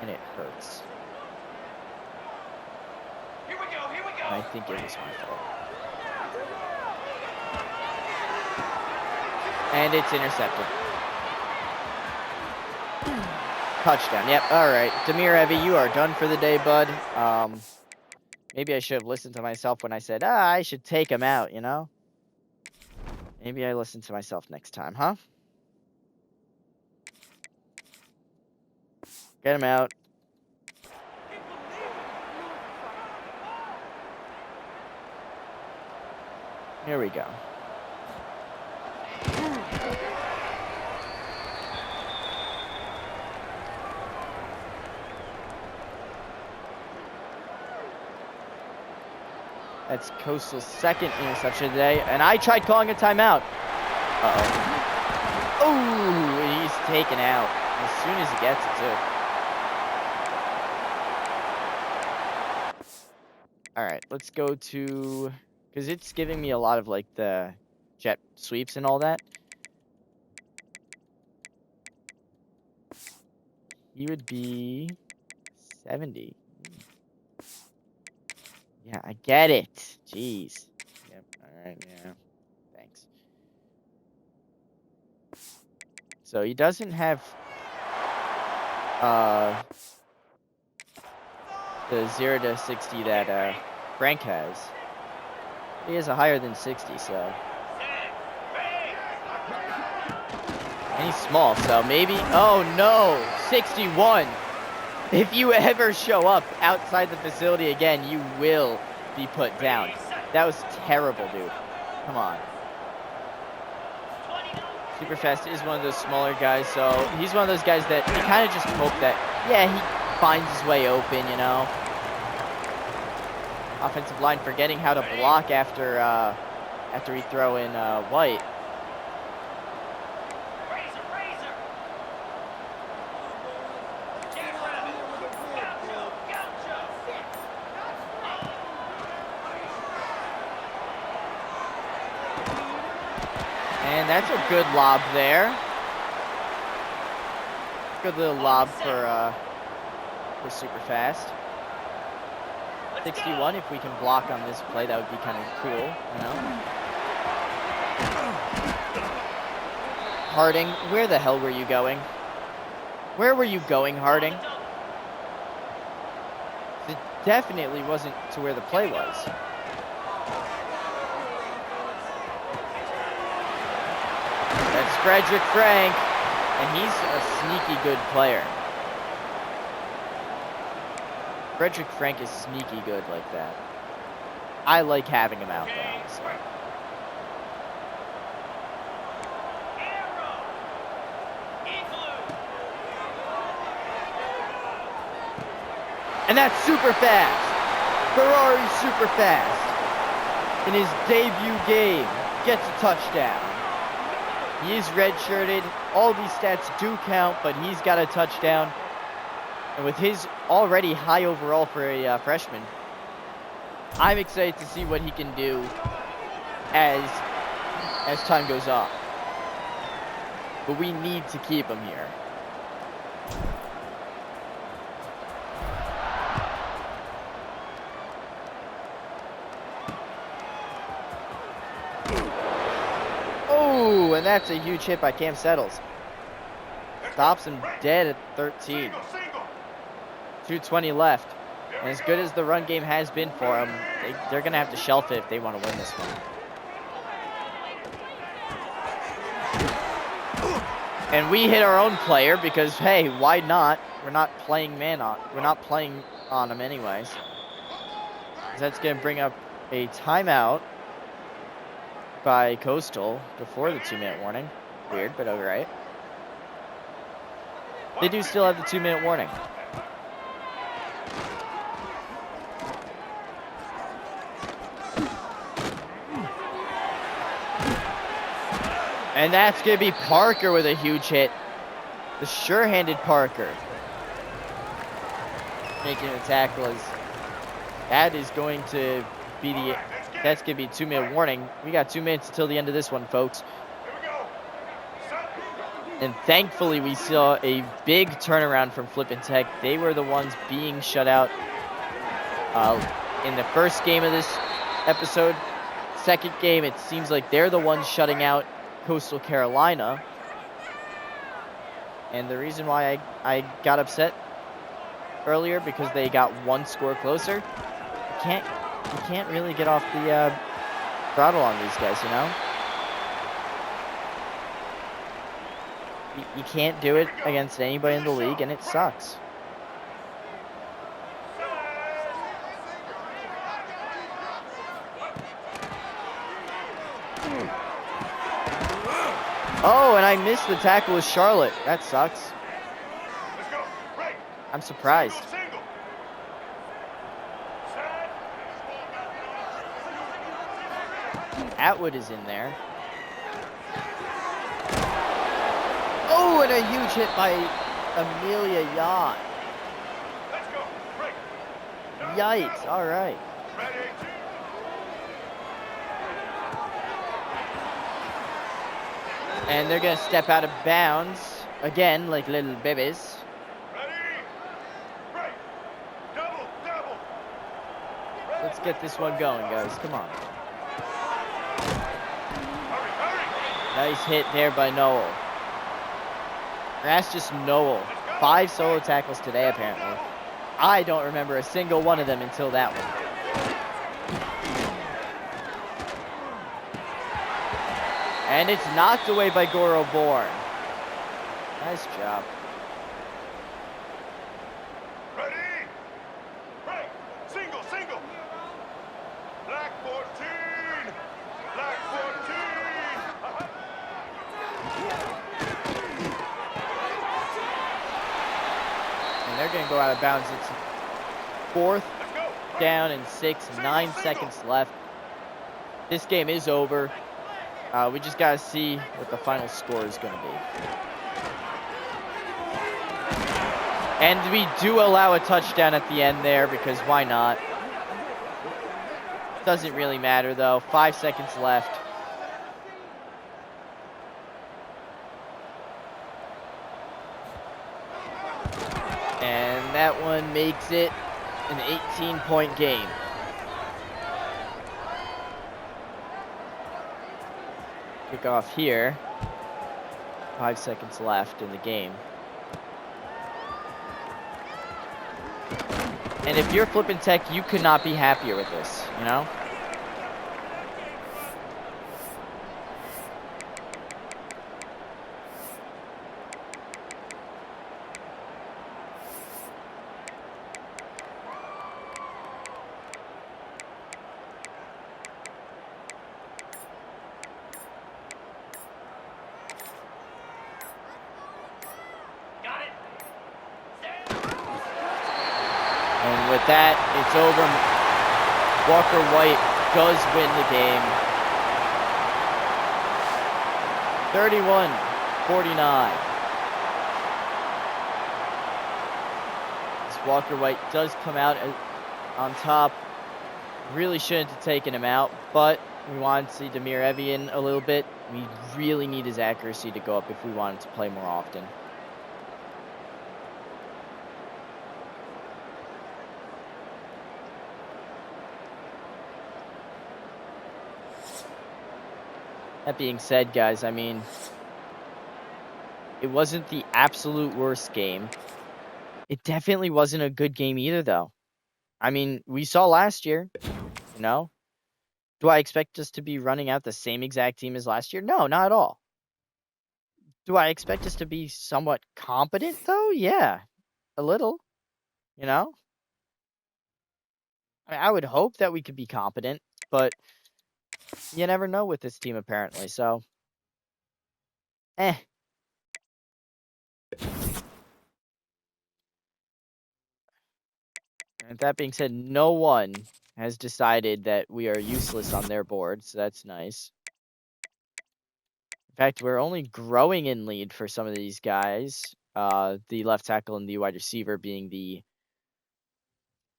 and it hurts. Here we go, here we go. And I think it was my fault. And it's intercepted. Touchdown. Yep. All right. Demir Evie, you are done for the day, bud. Maybe I should have listened to myself when I said, I should take him out, you know? Maybe I listen to myself next time, huh? Get him out. Here we go. That's Coastal's second interception today, and I tried calling a timeout. Uh-oh. Oh, and he's taken out as soon as he gets it, too. All right, let's go to, because it's giving me a lot of, like, the jet sweeps and all that. He would be 70. Yeah, I get it. Jeez. Yep. All right. Yeah. Thanks. So he doesn't have the 0 to 60 that Frank has. He has a higher than 60, so. And he's small, so maybe. Oh no, 61. If you ever show up outside the facility again, you will be put down. That was terrible, dude. Come on. Super Fast is one of those smaller guys, so he's one of those guys that you kind of just hope that, yeah, he finds his way open, you know. Offensive line forgetting how to block after we throw in White. And that's a good lob there. Good little lob for Super Fast. 61, if we can block on this play, that would be kind of cool, you know? Harding, where the hell were you going? Where were you going, Harding? It definitely wasn't to where the play was. That's Frederick Frank, and he's a sneaky good player. Frederick Frank is sneaky good like that. I like having him out there, honestly. And that's Super Fast. Ferrari Super Fast. In his debut game, gets a touchdown. He is redshirted. All these stats do count, but he's got a touchdown. And with his already high overall for a freshman, I'm excited to see what he can do as time goes on. But we need to keep him here. Oh, and that's a huge hit by Cam Settles. Stops him dead at 13. 2:20 left. And as good as the run game has been for them, they're going to have to shelf it if they want to win this one. And we hit our own player because, hey, why not? We're not playing We're not playing on him anyways. That's going to bring up a timeout by Coastal before the 2-minute warning. Weird, but alright. They do still have the 2-minute warning. And that's going to be Parker with a huge hit. The sure-handed Parker. Making a tackle is... That is going to be the... That's going to be 2-minute warning. We got 2 minutes until the end of this one, folks. And thankfully, we saw a big turnaround from Flippin Tech. They were the ones being shut out in the first game of this episode. Second game, it seems like they're the ones shutting out Coastal Carolina. And the reason why I got upset earlier, because they got one score closer. You can't really get off the throttle on these guys, you know? You can't do it against anybody in the league, and it sucks. Oh, and I missed the tackle with Charlotte. That sucks. I'm surprised. Atwood is in there. Oh, and a huge hit by Amelia Yacht. Yikes, all right. And they're going to step out of bounds again like little babies. Let's get this one going, guys. Come on. Nice hit there by Noel. That's just Noel. 5 solo tackles today, apparently. I don't remember a single one of them until that one. And it's knocked away by Goro Bourne. Nice job. going to go out of bounds. It's 4th Let's go. down and 6, 9 seconds left. This game is over. We just got to see what the final score is going to be. And we do allow a touchdown at the end there because why not? Doesn't really matter though. 5 seconds left. And that one makes it an 18-point game. Kick off here. 5 seconds left in the game. And if you're Flippin Tech, you could not be happier with this, you know? Got it. And with that, it's over. Walker White does win the game. 31-49. This Walker White does come out on top. Really shouldn't have taken him out, but we wanted to see Demir Evian a little bit. We really need his accuracy to go up if we wanted to play more often. That being said, guys, I mean, it wasn't the absolute worst game. It definitely wasn't a good game either, though. I mean, we saw last year, you know? Do I expect us to be running out the same exact team as last year? No, not at all. Do I expect us to be somewhat competent, though? Yeah, a little, you know? I would hope that we could be competent, but you never know with this team, apparently, so. And that being said, no one has decided that we are useless on their board, so that's nice. In fact, we're only growing in lead for some of these guys. The left tackle and the wide receiver being the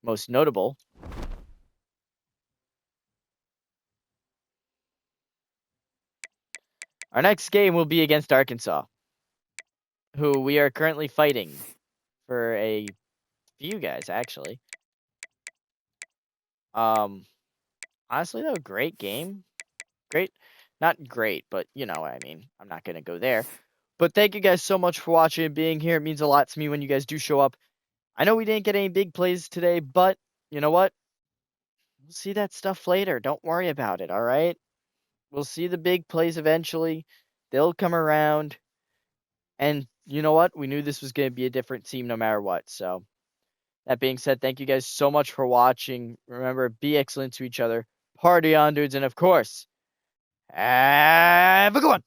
most notable. Our next game will be against Arkansas, who we are currently fighting for a few guys, actually. Honestly, though, great game. Great. Not great, but you know what I mean. I'm not going to go there. But thank you guys so much for watching and being here. It means a lot to me when you guys do show up. I know we didn't get any big plays today, but you know what? We'll see that stuff later. Don't worry about it, all right? We'll see the big plays eventually. They'll come around. And you know what? We knew this was going to be a different team no matter what. So that being said, thank you guys so much for watching. Remember, be excellent to each other. Party on, dudes. And of course, have a good one.